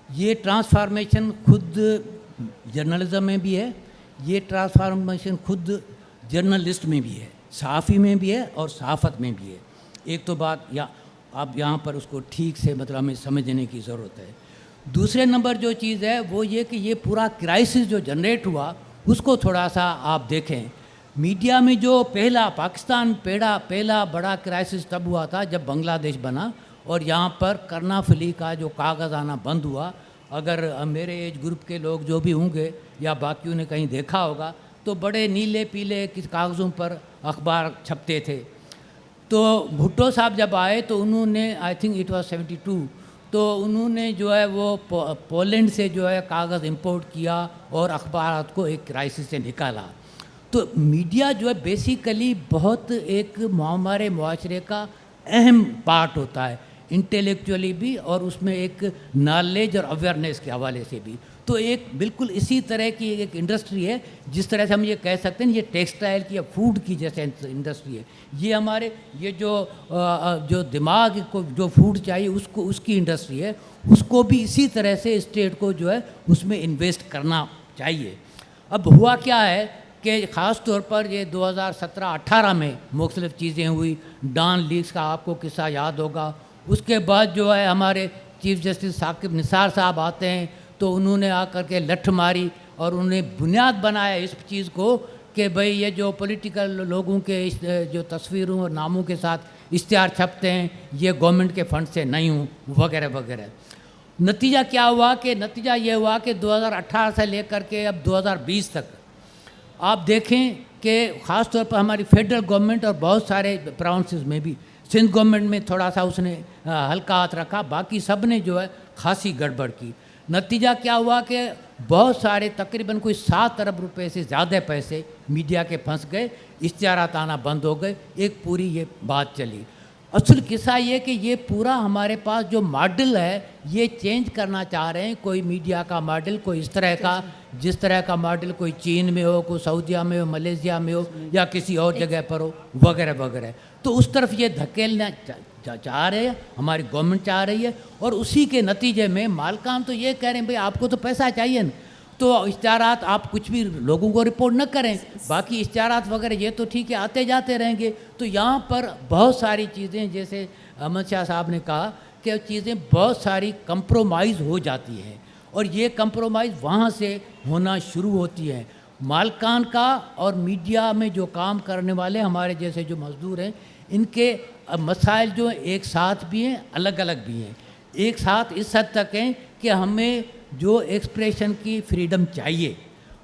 ये ट्रांसफॉर्मेशन खुद जर्नलिज्म में भी है, ये ट्रांसफॉर्मेशन खुद जर्नलिस्ट में भी है, सहाफ़ी में भी है और सहाफ़त में भी है. एक तो बात या आप यहाँ पर उसको ठीक से मतलब हमें समझने की ज़रूरत है. दूसरे नंबर जो चीज़ है वो ये कि ये पूरा क्राइसिस जो जनरेट हुआ उसको थोड़ा सा आप देखें. मीडिया में जो पाकिस्तान पहला बड़ा क्राइसिस तब हुआ था जब बांग्लादेश बना और यहाँ पर करनाफली का जो कागज़ आना बंद हुआ. अगर मेरे एज ग्रुप के लोग जो भी होंगे या बाकियों ने कहीं देखा होगा तो बड़े नीले पीले किस कागज़ों पर अखबार छपते थे. तो भुट्टो साहब जब आए तो उन्होंने, आई थिंक इट वाज 72, तो उन्होंने जो है वो पोलैंड से जो है कागज़ इंपोर्ट किया और अखबारात को एक क्राइसिस से निकाला. तो मीडिया जो है बेसिकली बहुत एक हमारे मुआशरे का अहम पार्ट होता है, इंटेलेक्चुअली भी और उसमें एक नॉलेज और अवेयरनेस के हवाले से भी. तो एक बिल्कुल इसी तरह की एक इंडस्ट्री है जिस तरह से हम ये कह सकते हैं ये टेक्सटाइल की या फूड की जैसे इंडस्ट्री है. ये हमारे ये जो दिमाग को जो फूड चाहिए उसको उसकी इंडस्ट्री है, उसको भी इसी तरह से स्टेट को जो है उसमें इन्वेस्ट करना चाहिए. अब हुआ क्या है कि ख़ास तौर पर ये 2017-18 में मुख्तलिफ़ चीज़ें हुई. डॉन लीग्स का आपको किस्सा याद होगा, उसके बाद जो है हमारे चीफ जस्टिस साकिब निसार साहब आते हैं, तो उन्होंने आकर के लठ मारी और उन्हें बुनियाद बनाया इस चीज़ को कि भाई ये जो पॉलिटिकल लोगों के जो तस्वीरों और नामों के साथ इश्तिहार छपते हैं ये गवर्नमेंट के फंड से नहीं हूँ वगैरह वगैरह। नतीजा क्या हुआ कि नतीजा ये हुआ कि 2018 से लेकर के अब 2020 तक आप देखें कि ख़ास तौर पर हमारी फेडरल गवर्नमेंट और बहुत सारे प्रोविंसेस में भी, सिंध गवर्नमेंट में थोड़ा सा उसने हल्का हाथ रखा, बाकी सब ने जो है खासी गड़बड़ की। नतीजा क्या हुआ कि बहुत सारे तकरीबन कोई 7 अरब रुपए से ज़्यादा पैसे मीडिया के फंस गए, इश्तिहारात आना बंद हो गए, एक पूरी ये बात चली। असल किस्सा ये कि ये पूरा हमारे पास जो मॉडल है ये चेंज करना चाह रहे हैं, कोई मीडिया का मॉडल कोई इस तरह का, जिस तरह का मॉडल कोई चीन में हो, कोई सऊदीया में हो, मलेशिया में हो या किसी और जगह पर हो वगैरह वगैरह। तो उस तरफ ये धकेलना चाह रहे हैं, हमारी गवर्नमेंट चाह रही है, और उसी के नतीजे में मालकान तो ये कह रहे हैं भाई आपको तो पैसा चाहिए ना, तो इश्तिहारात आप कुछ भी लोगों को रिपोर्ट न करें, बाकी इश्तिहारात वगैरह ये तो ठीक है आते जाते रहेंगे। तो यहाँ पर बहुत सारी चीज़ें, जैसे अहमद शाह साहब ने कहा कि चीज़ें बहुत सारी कंप्रोमाइज़ हो जाती हैं, और ये कंप्रोमाइज़ वहाँ से होना शुरू होती है। मालकान का और मीडिया में जो काम करने वाले हमारे जैसे जो मज़दूर हैं, इनके मसाइल जो एक साथ भी हैं अलग अलग भी हैं। एक साथ इस हद तक हैं कि हमें जो एक्सप्रेशन की फ्रीडम चाहिए,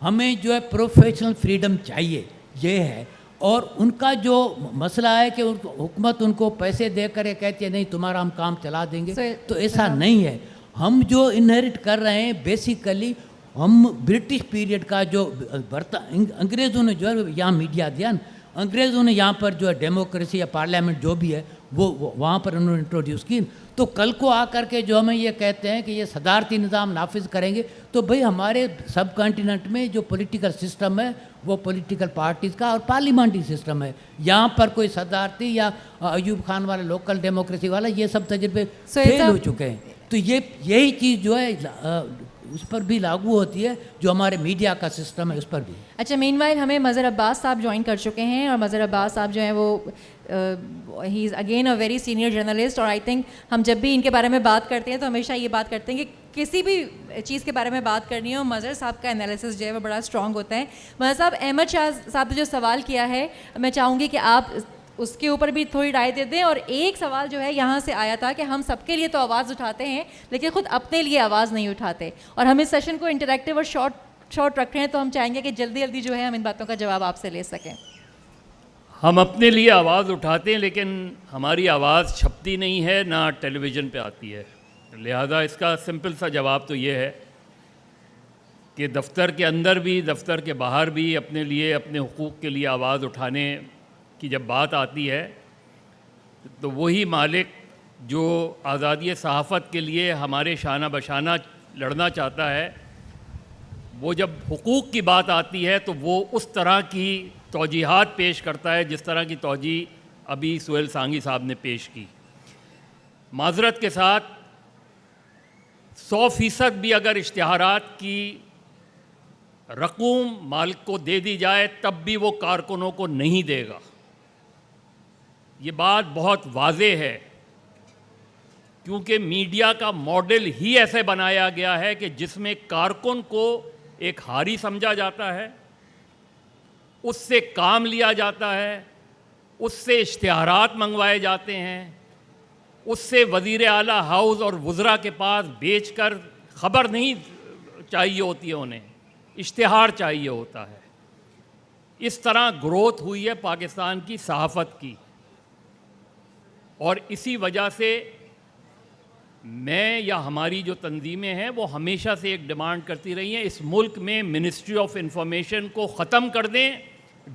हमें जो है प्रोफेशनल फ्रीडम चाहिए, ये है। और उनका जो मसला है कि हुकूमत उनको पैसे देकर ये कहती है नहीं तुम्हारा हम काम चला देंगे, तो ऐसा नहीं है। हम जो इनहेरिट कर रहे हैं बेसिकली, हम ब्रिटिश पीरियड का जो अंग्रेज़ों ने जो है यहाँ मीडिया दिया, अंग्रेज़ों ने यहाँ पर जो है डेमोक्रेसी या पार्लियामेंट जो भी है वो वहाँ पर उन्होंने इंट्रोड्यूस की। तो कल को आकर के जो हमें ये कहते हैं कि ये सदारती निज़ाम नाफिज करेंगे, तो भाई हमारे सब कॉन्टिनेंट में जो पॉलिटिकल सिस्टम है वो पॉलिटिकल पार्टीज़ का और पार्लियामेंट्री सिस्टम है। यहाँ पर कोई सदारती या अयूब खान वाला लोकल डेमोक्रेसी वाला ये सब तजुर्बे फेल हो चुके हैं। तो यही चीज़ जो है उस पर भी लागू होती है, जो हमारे मीडिया का सिस्टम है उस पर भी। अच्छा, मीनवाइल हमें मज़हर अब्बास साहब ज्वाइन कर चुके हैं, और मज़हर अब्बास साहब जो हैं वो he is again a very senior journalist, और आई थिंक हम जब भी इनके बारे में बात करते हैं तो हमेशा ये बात करते हैं कि किसी भी चीज़ के बारे में बात करनी हो, मज़हर साहब का एनालिसिस जो है वो बड़ा स्ट्रॉन्ग होता है। मज़हर साहब, अहमद शाह साहब ने जो सवाल किया है मैं चाहूँगी कि आप उसके ऊपर भी थोड़ी राय दे दें। और एक सवाल जो है यहाँ से आया था कि हम सबके लिए तो आवाज़ उठाते हैं लेकिन ख़ुद अपने लिए आवाज़ नहीं उठाते, और हम इस सेशन को इंटरेक्टिव और शॉर्ट रख रहे हैं, तो हम चाहेंगे कि जल्दी जल्दी जो है हम इन बातों का जवाब आपसे ले सकें। हम अपने लिए आवाज़ उठाते हैं लेकिन हमारी आवाज़ छपती नहीं है, ना टेलीविज़न पे आती है। लिहाजा इसका सिंपल सा जवाब तो ये है कि दफ्तर के अंदर भी दफ्तर के बाहर भी अपने लिए, अपने हुकूक़ के लिए आवाज़ उठाने की जब बात आती है तो वही मालिक जो आज़ादी सहाफ़त के लिए हमारे शाना बशाना लड़ना चाहता है, वो जब हुकूक़ की बात आती है तो वो उस तरह की तौजीहात पेश करता है जिस तरह की तौजी अभी सुहेल सांगी साहब ने पेश की। माज़रत के साथ 100% भी अगर इश्तिहारात की रकूम मालिक को दे दी जाए तब भी वो कारकुनों को नहीं देगा। ये बात बहुत वाज़ेह है, क्योंकि मीडिया का मॉडल ही ऐसे बनाया गया है कि जिसमें कारकुन को एक हारी समझा जाता है, उससे काम लिया जाता है, उससे इश्तिहारात मंगवाए जाते हैं, उससे वज़ीर आला हाउस और वज़रा के पास बेचकर ख़बर नहीं चाहिए होती है, उन्हें इश्तिहार चाहिए होता है। इस तरह ग्रोथ हुई है पाकिस्तान की सहाफ़त की, और इसी वजह से मैं या हमारी जो तंजीमें हैं वो हमेशा से एक डिमांड करती रही हैं, इस मुल्क में मिनिस्ट्री ऑफ इंफॉर्मेशन को ख़त्म कर दें,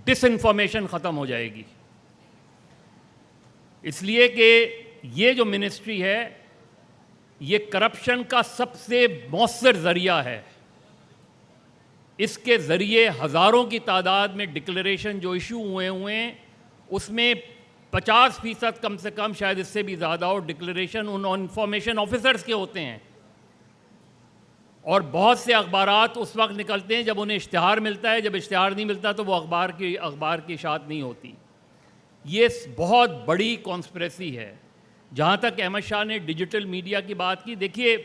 डिसइंफॉर्मेशन ख़त्म हो जाएगी। इसलिए कि ये जो मिनिस्ट्री है ये करप्शन का सबसे मौसर ज़रिया है। इसके ज़रिए हज़ारों की तादाद में डिक्लेरेशन जो इशू हुए हैं उसमें 50% कम से कम, शायद इससे भी ज़्यादा हो, डिक्लेरेशन उन इंफॉर्मेशन ऑफिसर्स के होते हैं। और बहुत से अखबारात उस वक्त निकलते हैं जब उन्हें इश्तिहार मिलता है, जब इश्तिहार नहीं मिलता तो वो अखबार की इशाअत नहीं होती। ये बहुत बड़ी कॉन्स्पिरेसी है। जहाँ तक अहमद शाह ने डिजिटल मीडिया की बात की, देखिए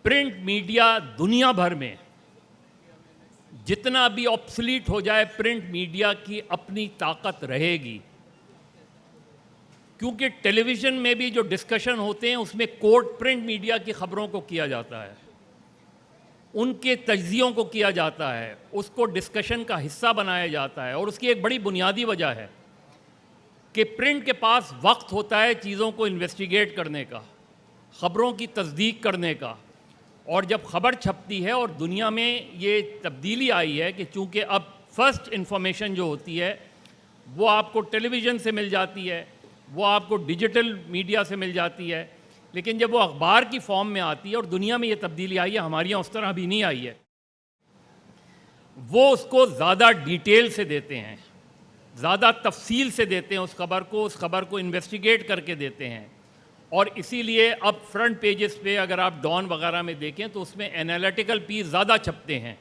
प्रिंट मीडिया दुनिया भर में जितना भी ऑब्सलीट हो जाए, प्रिंट मीडिया की अपनी ताकत रहेगी, क्योंकि टेलीविज़न में भी जो डिस्कशन होते हैं उसमें कोट प्रिंट मीडिया की ख़बरों को किया जाता है, उनके तज्ज़ियों को किया जाता है, उसको डिस्कशन का हिस्सा बनाया जाता है। और उसकी एक बड़ी बुनियादी वजह है कि प्रिंट के पास वक्त होता है चीज़ों को इन्वेस्टिगेट करने का, ख़बरों की तस्दीक करने का। और जब ख़बर छपती है, और दुनिया में ये तब्दीली आई है कि चूँकि अब फर्स्ट इन्फॉर्मेशन जो होती है वो आपको टेलीविज़न से मिल जाती है, वो आपको डिजिटल मीडिया से मिल जाती है, लेकिन जब वो अखबार की फॉर्म में आती है, और दुनिया में ये तब्दीली आई है, हमारे यहाँ उस तरह अभी नहीं आई है, वो उसको ज़्यादा डिटेल से देते हैं, ज़्यादा तफसील से देते हैं उस खबर को इन्वेस्टिगेट करके देते हैं। और इसीलिए अब फ्रंट पेजेस पे अगर आप डॉन वगैरह में देखें तो उसमें एनालिटिकल पीस ज़्यादा छपते हैं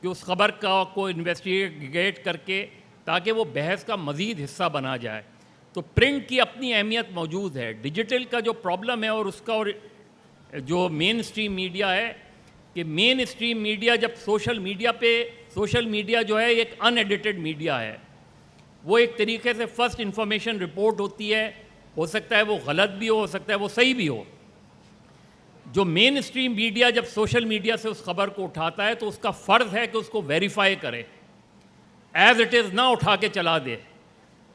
कि उस खबर को इन्वेस्टिगेट करके, ताकि वो बहस का मज़ीद हिस्सा बना जाए। तो प्रिंट की अपनी अहमियत मौजूद है। डिजिटल का जो प्रॉब्लम है और उसका और जो मेन स्ट्रीम मीडिया है, कि मेन स्ट्रीम मीडिया जब सोशल मीडिया जो है एक अनएडिटेड मीडिया है, वो एक तरीके से फर्स्ट इन्फॉर्मेशन रिपोर्ट होती है, हो सकता है वो गलत भी हो सकता है वो सही भी हो। जो मेन स्ट्रीम मीडिया जब सोशल मीडिया से उस खबर को उठाता है तो उसका फ़र्ज़ है कि उसको वेरीफाई करे, एज इट इज़ ना उठा के चला दे।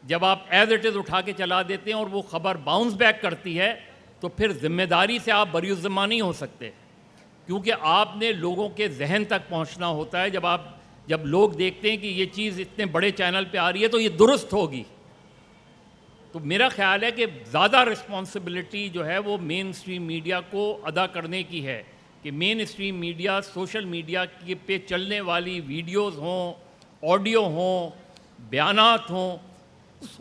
जब आप एज इट इज़ उठा के चला देते हैं और वो ख़बर बाउंस बैक करती है तो फिर ज़िम्मेदारी से आप बरीउज़्ज़िम्मा नहीं हो सकते, क्योंकि आपने लोगों के जहन तक पहुंचना होता है। जब लोग देखते हैं कि ये चीज़ इतने बड़े चैनल पे आ रही है तो ये दुरुस्त होगी। तो मेरा ख्याल है कि ज़्यादा रिस्पॉन्सिबिलिटी जो है वो मेन स्ट्रीम मीडिया को अदा करने की है, कि main stream media social media के पे चलने वाली वीडियोस हों, ऑडियो हों, बयानात हों,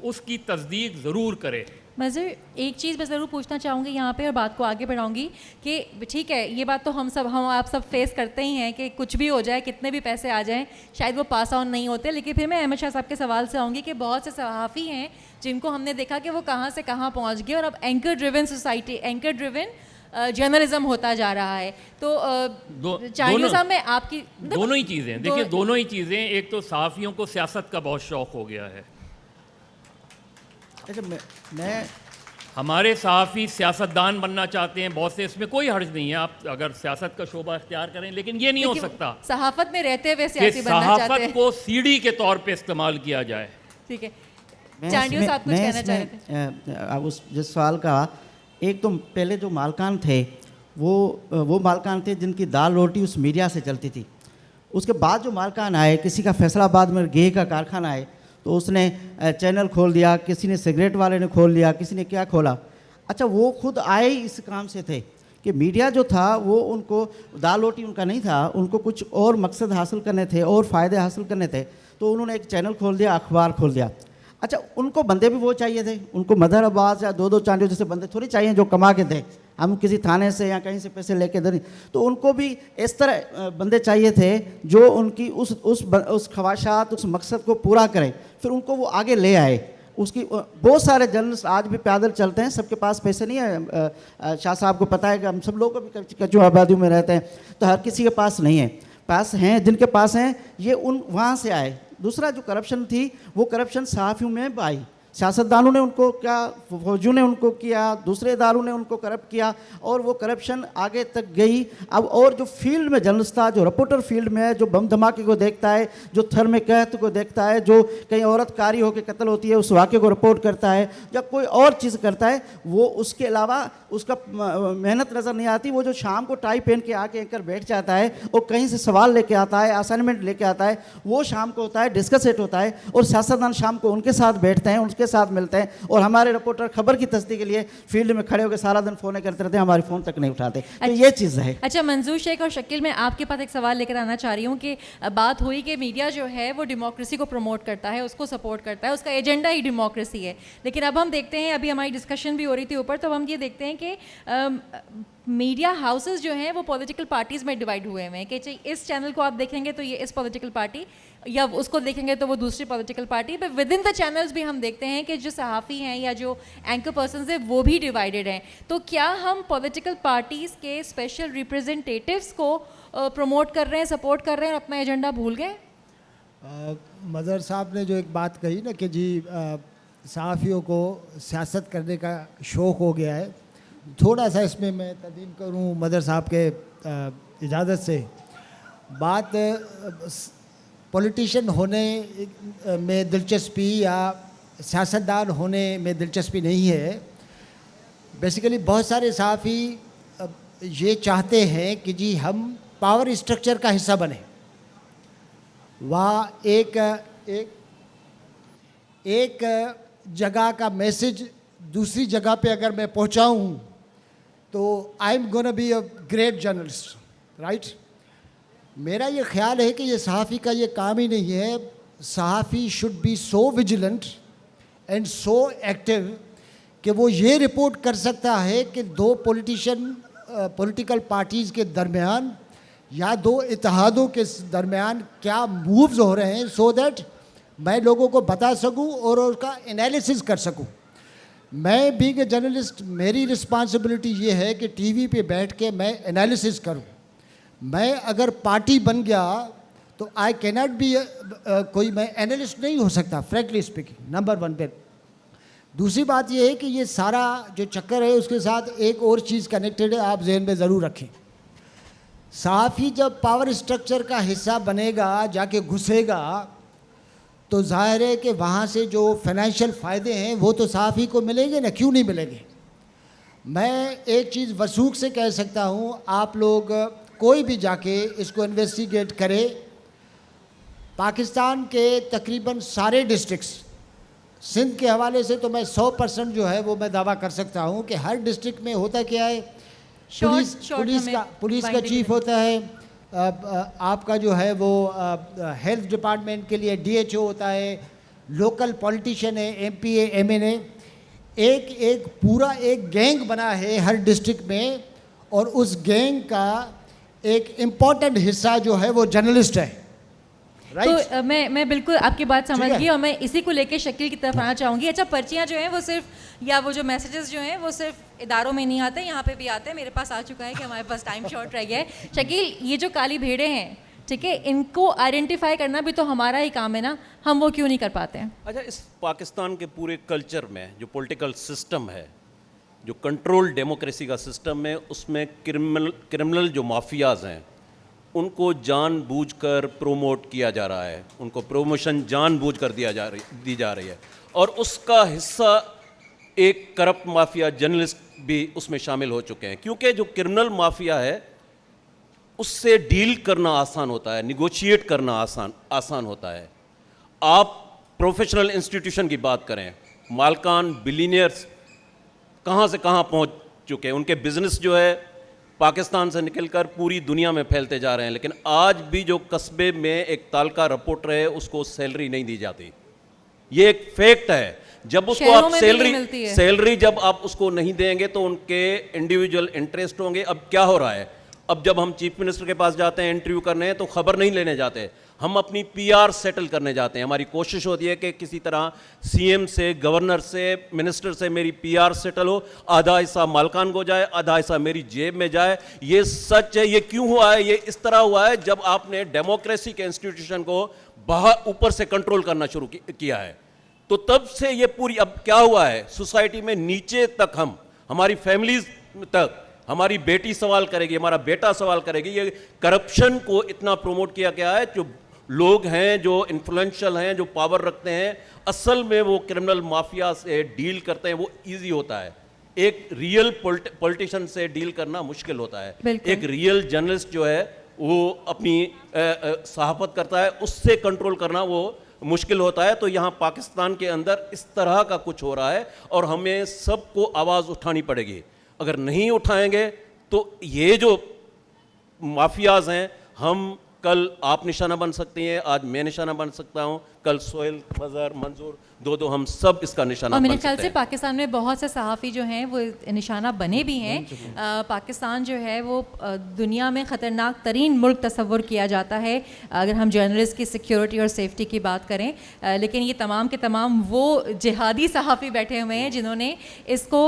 उसकी तस्दीक ज़रूर करे। मज़र एक चीज़ मैं ज़रूर पूछना चाहूँगी यहाँ पे और बात को आगे बढ़ाऊँगी कि ठीक है, ये बात तो हम आप सब फेस करते ही हैं कि कुछ भी हो जाए, कितने भी पैसे आ जाएं, शायद वो पास ऑन नहीं होते। लेकिन फिर मैं अहमद शाह साहब के सवाल से आऊँगी कि बहुत से सहाफ़ी हैं जिनको हमने देखा कि वो कहाँ से कहाँ पहुँच गए, और अब anchor driven society, anchor driven journalism होता जा रहा है। तो चाहिए साहब मैं आपकी दोनों ही चीज़ें देखिए, दोनों ही चीज़ें, एक तो सहाफ़ियों को सियासत का बहुत शौक़ हो गया है। अच्छा, मैं हमारे सहाफ़ी सियासतदान बनना चाहते हैं बहुत से, इसमें कोई हर्ज नहीं है, आप अगर सियासत का शोबा इख्तियार करें, लेकिन ये नहीं हो सकता सहाफ़त में रहते हुए सियासी बनना चाहते हैं। सहाफ़त को सीढ़ी के तौर पे इस्तेमाल किया जाए। ठीक है, चांडियो साहब कुछ कहना चाह रहे थे। उस जिस सवाल का, एक तो पहले जो मालकान थे वो मालकान थे जिनकी दाल रोटी उस मीडिया से चलती थी। उसके बाद जो मालकान आए, किसी का फैसलाबाद में गेह का कारखाना है तो उसने चैनल खोल दिया, किसी ने सिगरेट वाले ने खोल लिया, किसी ने क्या खोला। अच्छा, वो खुद आए इस काम से थे कि मीडिया जो था वो उनको दाल रोटी उनका नहीं था, उनको कुछ और मकसद हासिल करने थे और फ़ायदे हासिल करने थे, तो उन्होंने एक चैनल खोल दिया, अखबार खोल दिया। अच्छा, उनको बंदे भी वो चाहिए थे, उनको मदर अब्बास या दो चांडियों जैसे बंदे थोड़ी चाहिए जो कमा के थे, हम किसी थाने से या कहीं से पैसे लेके दे, तो उनको भी इस तरह बंदे चाहिए थे जो उनकी उस ख्वाहिशात, उस मकसद को पूरा करें, फिर उनको वो आगे ले आए। उसकी बहुत सारे जर्नलिस्ट आज भी पैदल चलते हैं, सबके पास पैसे नहीं है। शाह साहब को पता है कि हम सब लोग को भी कच्चू आबादियों में रहते हैं, तो हर किसी के पास नहीं है। पास हैं, जिनके पास हैं ये वहाँ से आए। दूसरा जो करप्शन थी वो करप्शन सहाफ़ियों में भी आई, सियासतदानों ने उनको क्या, फौजियों ने उनको किया, दूसरे इदारों ने उनको करप्ट किया, और वो करप्शन आगे तक गई। अब और जो फील्ड में जर्नलिस्ट था, जो रिपोर्टर फील्ड में है, जो बम धमाके को देखता है, जो थर में कहत को देखता है, जो कहीं औरत कारी होकर कत्ल होती है उस वाक़े को रिपोर्ट करता है, या कोई और चीज़ करता है, वो उसके अलावा उसका मेहनत नज़र नहीं आती। वो जो शाम को टाई पहन के आके एंकर बैठ जाता है और कहीं से सवाल लेके आता है, असाइनमेंट लेके आता है, वो शाम को होता है, डिस्कसेट होता है, और सियासतदान शाम को उनके साथ बैठते हैं, उनके साथ मिलते हैं, और हमारे रिपोर्टर खबर की तस्दीक के लिए फील्ड में खड़े होकर सारा दिन फ़ोन करते रहते हैं, हमारे फ़ोन तक नहीं उठाते। तो ये चीज़ है। अच्छा, मंजूर शेख और शकील, मैं आपके पास एक सवाल लेकर आना चाह रही हूँ कि बात हुई कि मीडिया जो है वो डेमोक्रेसी को प्रमोट करता है, उसको सपोर्ट करता है, उसका एजेंडा ही डेमोक्रेसी है। लेकिन अब हम देखते हैं, अभी हमारी डिस्कशन भी हो रही थी ऊपर, तो हम ये देखते हैं कि मीडिया हाउसेस जो हैं वो पॉलिटिकल पार्टीज़ में डिवाइड हुए हुए हैं कि इस चैनल को आप देखेंगे तो ये इस पॉलिटिकल पार्टी, या उसको देखेंगे तो वो दूसरी पॉलिटिकल पार्टी, पर विद इन द चैनल्स भी हम देखते हैं कि जो सहाफ़ी हैं या जो एंकर पर्सनस हैं वो भी डिवाइडेड हैं। तो क्या हम पॉलिटिकल पार्टीज़ के स्पेशल रिप्रेजेंटेटिव्स को प्रमोट कर रहे हैं, सपोर्ट कर रहे हैं और अपना एजेंडा भूल गए? मदर साहब ने जो एक बात कही ना कि जी सहाफ़ियों को सियासत करने का शौक़ हो गया है, थोड़ा सा इसमें मैं तदीम करूं मदर साहब के इजाज़त से। बात पॉलिटिशियन होने में दिलचस्पी या सियासतदान होने में दिलचस्पी नहीं है। बेसिकली बहुत सारे सहाफ़ी ये चाहते हैं कि जी हम पावर स्ट्रक्चर का हिस्सा बने, वहाँ एक जगह का मैसेज दूसरी जगह पे अगर मैं पहुँचाऊँ तो I am gonna be a great journalist, right. मेरा ये ख्याल है कि ये सहाफ़ी का ये काम ही नहीं है। सहाफ़ी should be so vigilant and so active कि वो ये रिपोर्ट कर सकता है कि दो पॉलिटिकल पार्टीज़ के दरमियान या दो इत्तेहादों के दरमियान क्या मूव्स हो रहे हैं, सो दैट मैं लोगों को बता सकूं और उसका एनालिसिस कर सकूं। मैं बीइंग ए जर्नलिस्ट, मेरी रिस्पांसिबिलिटी ये है कि टीवी पे बैठ के मैं एनालिसिस करूं। मैं अगर पार्टी बन गया तो आई कैनॉट बी कोई, मैं एनालिस्ट नहीं हो सकता, फ्रैंकली स्पीकिंग, नंबर वन पे। दूसरी बात ये है कि ये सारा जो चक्कर है उसके साथ एक और चीज़ कनेक्टेड है, आप जहन में ज़रूर रखें। सहाफ़ी जब पावर स्ट्रक्चर का हिस्सा बनेगा, जाके घुसेगा, तो जाहिर है कि वहाँ से जो फाइनेंशियल फ़ायदे हैं वो तो सहाफ़ी को मिलेंगे ना, क्यों नहीं मिलेंगे। मैं एक चीज़ वसूख से कह सकता हूँ, आप लोग कोई भी जाके इसको इन्वेस्टिगेट करे, पाकिस्तान के तकरीबन सारे डिस्ट्रिक्ट्स, सिंध के हवाले से तो मैं 100% जो है वो मैं दावा कर सकता हूँ कि हर डिस्ट्रिक्ट में होता क्या है, पुलिस का चीफ होता है, आपका जो है वो हेल्थ डिपार्टमेंट के लिए DHO होता है, लोकल पॉलिटिशियन है, MPA MNA, एक पूरा एक गैंग बना है हर डिस्ट्रिक्ट में, और उस गैंग का एक इम्पॉर्टेंट हिस्सा जो है वो जर्नलिस्ट है, राइट। तो मैं बिल्कुल आपकी बात समझ गई और मैं इसी को लेके शकील की तरफ आना चाहूँगी। अच्छा, पर्चियाँ जो हैं वो सिर्फ, या वो जो मैसेजेस जो हैं वो सिर्फ इदारों में नहीं आते, यहाँ पे भी आते हैं। मेरे पास आ चुका है कि हमारे पास टाइम शॉर्ट रह गया है। शकील, ये जो काली भेड़ें हैं, ठीक है, इनको आइडेंटिफाई करना भी तो हमारा ही काम है ना, हम वो क्यों नहीं कर पाते हैं? अच्छा, इस पाकिस्तान के पूरे कल्चर में जो पॉलिटिकल सिस्टम है, जो कंट्रोल डेमोक्रेसी का सिस्टम है, उसमें क्रिमिनल जो माफियाज हैं उनको जानबूझकर प्रोमोट किया जा रहा है, उनको प्रोमोशन जानबूझकर दी जा रही है, और उसका हिस्सा एक करप्ट माफिया जर्नलिस्ट भी उसमें शामिल हो चुके हैं। क्योंकि जो क्रिमिनल माफिया है उससे डील करना आसान होता है, निगोशिएट करना आसान होता है। आप प्रोफेशनल इंस्टीट्यूशन की बात करें, मालकान बिलियनियर्स कहाँ से कहाँ पहुँच चुके हैं, उनके बिजनेस जो है पाकिस्तान से निकलकर पूरी दुनिया में फैलते जा रहे हैं, लेकिन आज भी जो कस्बे में एक तालका रिपोर्टर है उसको सैलरी नहीं दी जाती। ये एक फैक्ट है। जब उसको आप सैलरी जब आप उसको नहीं देंगे तो उनके इंडिविजुअल इंटरेस्ट होंगे। अब क्या हो रहा है, अब जब हम चीफ मिनिस्टर के पास जाते हैं इंटरव्यू करने तो खबर नहीं लेने जाते, हम अपनी PR सेटल करने जाते हैं। हमारी कोशिश होती है कि किसी तरह CM से, गवर्नर से, मिनिस्टर से मेरी PR सेटल हो, आधा हिस्सा मालकान को जाए, आधा हिस्सा मेरी जेब में जाए। ये सच है। ये क्यों हुआ है? ये इस तरह हुआ है जब आपने डेमोक्रेसी के इंस्टीट्यूशन को बाहर ऊपर से कंट्रोल करना शुरू किया है, तो तब से ये पूरी, अब क्या हुआ है सोसाइटी में नीचे तक, हम हमारी फैमिलीज तक, हमारी बेटी सवाल करेगी, हमारा बेटा सवाल करेगी। ये करप्शन को इतना प्रमोट किया गया है। जो लोग हैं, जो इन्फ्लुएंशियल हैं, जो पावर रखते हैं, असल में वो क्रिमिनल माफिया से डील करते हैं, वो इजी होता है। एक रियल पॉलिटिशियन से डील करना मुश्किल होता है। एक रियल जर्नलिस्ट जो है वो अपनी सहाफत करता है, उससे कंट्रोल करना वो मुश्किल होता है। तो यहाँ पाकिस्तान के अंदर इस तरह का कुछ हो रहा है और हमें सबको आवाज़ उठानी पड़ेगी। अगर नहीं उठाएंगे तो ये जो माफियाज हैं, हम कल आप निशाना बन सकती हैं, आज मैं निशाना बन सकता हूं, कल सोहेल, मज़हर, मंजूर, दो हम सब इसका निशाना और बन मेरे सकते ख्याल से हैं। पाकिस्तान में बहुत से सहाफ़ी जो हैं वो निशाना बने भी हैं। पाकिस्तान जो है वो दुनिया में ख़तरनाक तरीन मुल्क तस्वुर किया जाता है अगर हम जर्नलिस्ट की सिक्योरिटी और सेफ्टी की बात करें, लेकिन ये तमाम के तमाम वो जिहादी सहाफ़ी बैठे हुए हैं जिन्होंने इसको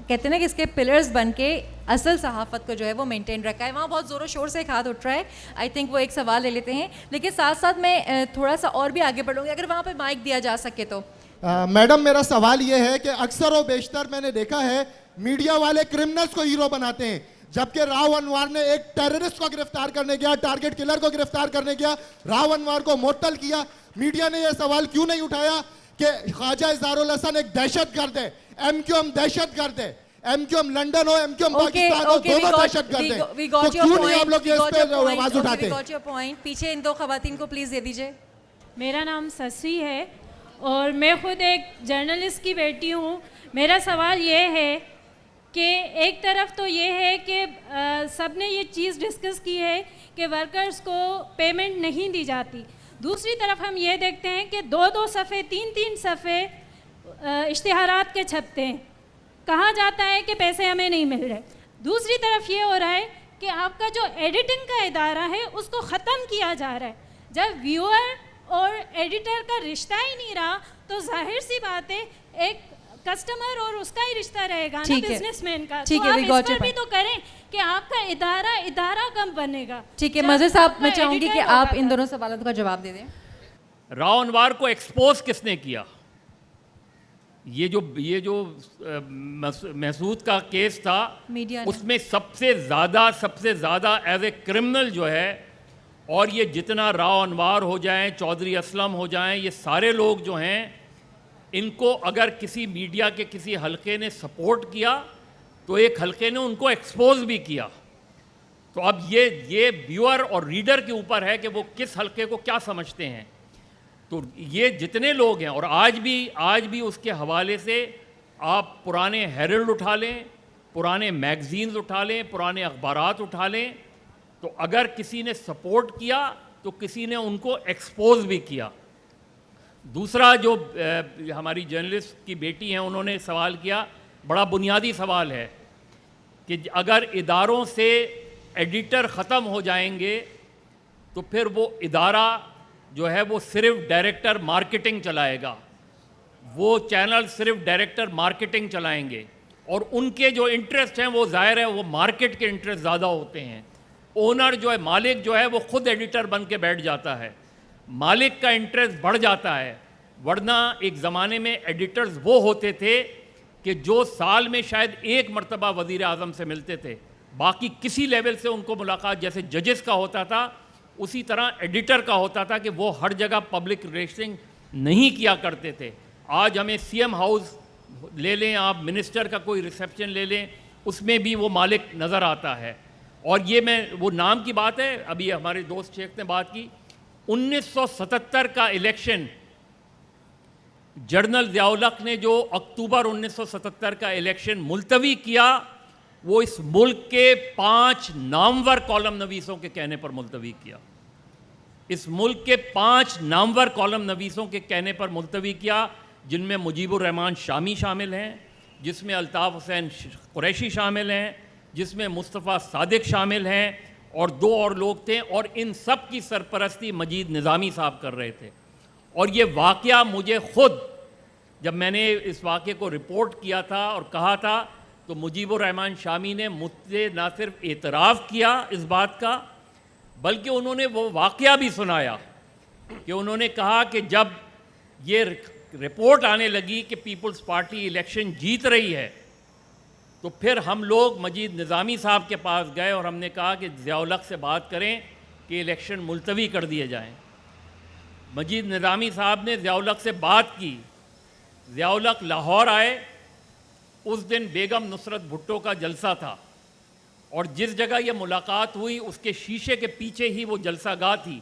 कहते हैं ना कि इसके पिलर्स बन के असल सहाफ़त को जो है वो मेंटेन रखा है। वहाँ बहुत ज़ोरों शोर से एक हाथ उठ रहा है, आई थिंक वो एक सवाल ले लेते हैं, लेकिन साथ साथ मैं थोड़ा सा और भी आगे बढ़ूँगी अगर वहाँ पे माइक दिया जा सके तो। मैडम मेरा सवाल ये है कि अक्सर और बेशतर मैंने देखा है मीडिया वाले क्रिमिनल्स को हीरो बनाते हैं, जबकि राव अनवर ने एक टेररिस्ट को गिरफ्तार करने गया, टारगेट किलर को गिरफ्तार करने गया, राव अनवर को मुअत्तल किया। मीडिया ने यह सवाल क्यों नहीं उठाया कि ख्वाजा इज़हारुल हसन एक दहशतगर्द है, एमक्यूएम दहशतगर्द है, एमक्यूएम लंदन हो, एमक्यूएम पाकिस्तान हो, दोनों दहशतगर्द हैं, तो क्यों नहीं आप लोग इस पे आवाज उठाते? पीछे इन दो खवातीन को प्लीज दे दीजिए। मेरा नाम ससी है और मैं खुद एक जर्नलिस्ट की बेटी हूँ। मेरा सवाल ये है कि एक तरफ तो ये है कि सब ने ये चीज़ डिस्कस की है कि वर्कर्स को पेमेंट नहीं दी जाती, दूसरी तरफ हम ये देखते हैं कि 2-2 सफ़े 3-3 सफ़े इश्तिहारात के छपते हैं, कहा जाता है कि पैसे हमें नहीं मिल रहे। दूसरी तरफ ये हो रहा है कि आपका जो एडिटिंग का इदारा है उसको ख़त्म किया जा रहा है। जब व्यूअर और एडिटर का रिश्ता ही नहीं रहा तो जाहिर सी बात है एक कस्टमर और उसका ही रिश्ता रहेगा ना, बिजनेसमैन का। तो आप इस पर भी तो करें कि आपका इदारा कम बनेगा। ठीक है मज़हर साहब, मैं चाहूँगी कि आप इन दोनों सवालों का जवाब दे दें। राव अनवर को एक्सपोज किसने किया? ये जो महसूद का केस था उसमें सबसे ज़्यादा एज ए क्रिमिनल जो है, और ये जितना राव अनवर हो जाएं, चौधरी असलम हो जाएं, ये सारे लोग जो हैं इनको अगर किसी मीडिया के किसी हलके ने सपोर्ट किया तो एक हलके ने उनको एक्सपोज भी किया। तो अब ये व्यूअर और रीडर के ऊपर है कि वो किस हलके को क्या समझते हैं। तो ये जितने लोग हैं, और आज भी उसके हवाले से आप पुराने हेरल्ड उठा लें, पुराने मैगज़ीन्स उठा लें, पुराने अखबारात उठा लें, तो अगर किसी ने सपोर्ट किया तो किसी ने उनको एक्सपोज भी किया। दूसरा जो हमारी जर्नलिस्ट की बेटी हैं उन्होंने सवाल किया, बड़ा बुनियादी सवाल है कि अगर इदारों से एडिटर ख़त्म हो जाएंगे तो फिर वो इदारा जो है वो सिर्फ डायरेक्टर मार्केटिंग चलाएगा, वो चैनल सिर्फ डायरेक्टर मार्केटिंग चलाएंगे, और उनके जो इंटरेस्ट हैं वो ज़ाहिर है वो मार्केट के इंटरेस्ट ज़्यादा होते हैं। ओनर जो है, मालिक जो है वो खुद एडिटर बन के बैठ जाता है, मालिक का इंटरेस्ट बढ़ जाता है। वरना एक ज़माने में एडिटर्स वो होते थे कि जो साल में शायद एक मरतबा वज़ीर आज़म से मिलते थे, बाकी किसी लेवल से उनको मुलाकात, जैसे जजेस का होता था उसी तरह एडिटर का होता था कि वो हर जगह पब्लिक रिलेशन नहीं किया करते थे। आज हमें सीएम हाउस ले लें, आप मिनिस्टर का कोई रिसेप्शन ले लें, उसमें भी वो मालिक नज़र आता है। और ये मैं वो नाम की बात है, अभी हमारे दोस्त शेख ने बात की, 1977 का इलेक्शन जनरल ज़ियाउल हक ने जो अक्टूबर 1977 का इलेक्शन मुलतवी किया, वो इस मुल्क के 5 नामवर कॉलम नवीसों के कहने पर मुलतवी किया। इस मुल्क के 5 नामवर कॉलम नवीसों के कहने पर मुलतवी किया, जिनमें मुजीबुर रहमान शामी शामिल हैं, जिसमें अल्ताफ़ हुसैन कुरैशी शामिल हैं, जिसमें मुस्तफ़ा सादिक शामिल हैं, और 2 और लोग थे, और इन सब की सरपरस्ती मजीद निज़ामी साहब कर रहे थे। और ये वाक़या मुझे ख़ुद जब मैंने इस वाक़े को रिपोर्ट किया था और कहा था, तो मुजीबुर रहमान शामी ने मुझसे ना सिर्फ एतराफ़ किया इस बात का, बल्कि उन्होंने वो वाक़या भी सुनाया कि उन्होंने कहा कि जब ये रिपोर्ट आने लगी कि पीपल्स पार्टी इलेक्शन जीत रही है, तो फिर हम लोग मजीद निज़ामी साहब के पास गए और हमने कहा कि ज़ियाउल हक से बात करें कि इलेक्शन मुलतवी कर दिए जाएं। मजीद निज़ामी साहब ने ज़ियाउल हक से बात की, ज़ियाउल हक लाहौर आए, उस दिन बेगम नुसरत भुट्टो का जलसा था, और जिस जगह ये मुलाकात हुई उसके शीशे के पीछे ही वो जलसागाह थी।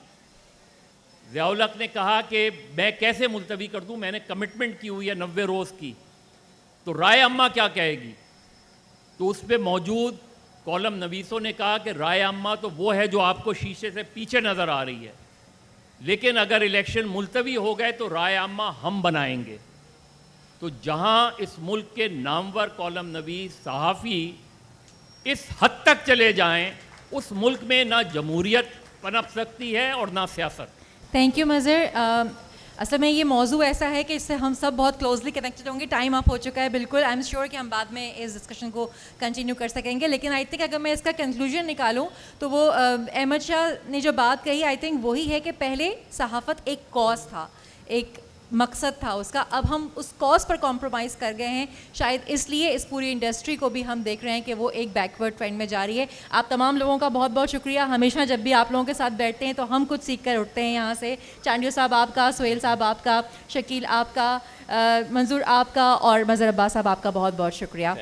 ज़ियाउल हक ने कहा कि मैं कैसे मुलतवी कर दूं, मैंने कमिटमेंट की हुई है 90 रोज़ की, तो राय अम्मा क्या कहेगी। तो उस पर मौजूद कॉलम नवीसों ने कहा कि राय अम्मा तो वो है जो आपको शीशे से पीछे नज़र आ रही है, लेकिन अगर इलेक्शन मुलतवी हो गए तो राय अम्मा हम बनाएंगे। तो जहां इस मुल्क के नामवर कॉलम नवीस सहाफ़ी इस हद तक चले जाएं, उस मुल्क में ना जमहूरियत पनप सकती है और ना सियासत। Thank you Mazhar. असल में ये मौजू ऐसा है कि इससे हम सब बहुत क्लोजली कनेक्टेड होंगे। टाइम अप हो चुका है बिल्कुल। आई एम श्योर कि हम बाद में इस डिस्कशन को कंटिन्यू कर सकेंगे, लेकिन आई थिंक अगर मैं इसका कंक्लूजन निकालूं तो वो अहमद शाह ने जो बात कही, आई थिंक वही है कि पहले सहाफ़त एक कॉज था, एक मकसद था उसका। अब हम उस कॉज पर कॉम्प्रोमाइज़ कर गए हैं, शायद इसलिए इस पूरी इंडस्ट्री को भी हम देख रहे हैं कि वो एक बैकवर्ड ट्रेंड में जा रही है। आप तमाम लोगों का बहुत बहुत शुक्रिया। हमेशा जब भी आप लोगों के साथ बैठते हैं तो हम कुछ सीख कर उठते हैं यहाँ से। चांडियो साहब आपका, सुहेल साहब आपका, शकील आपका, मंजूर आपका और मज़हर अब्बास साहब आपका बहुत बहुत शुक्रिया।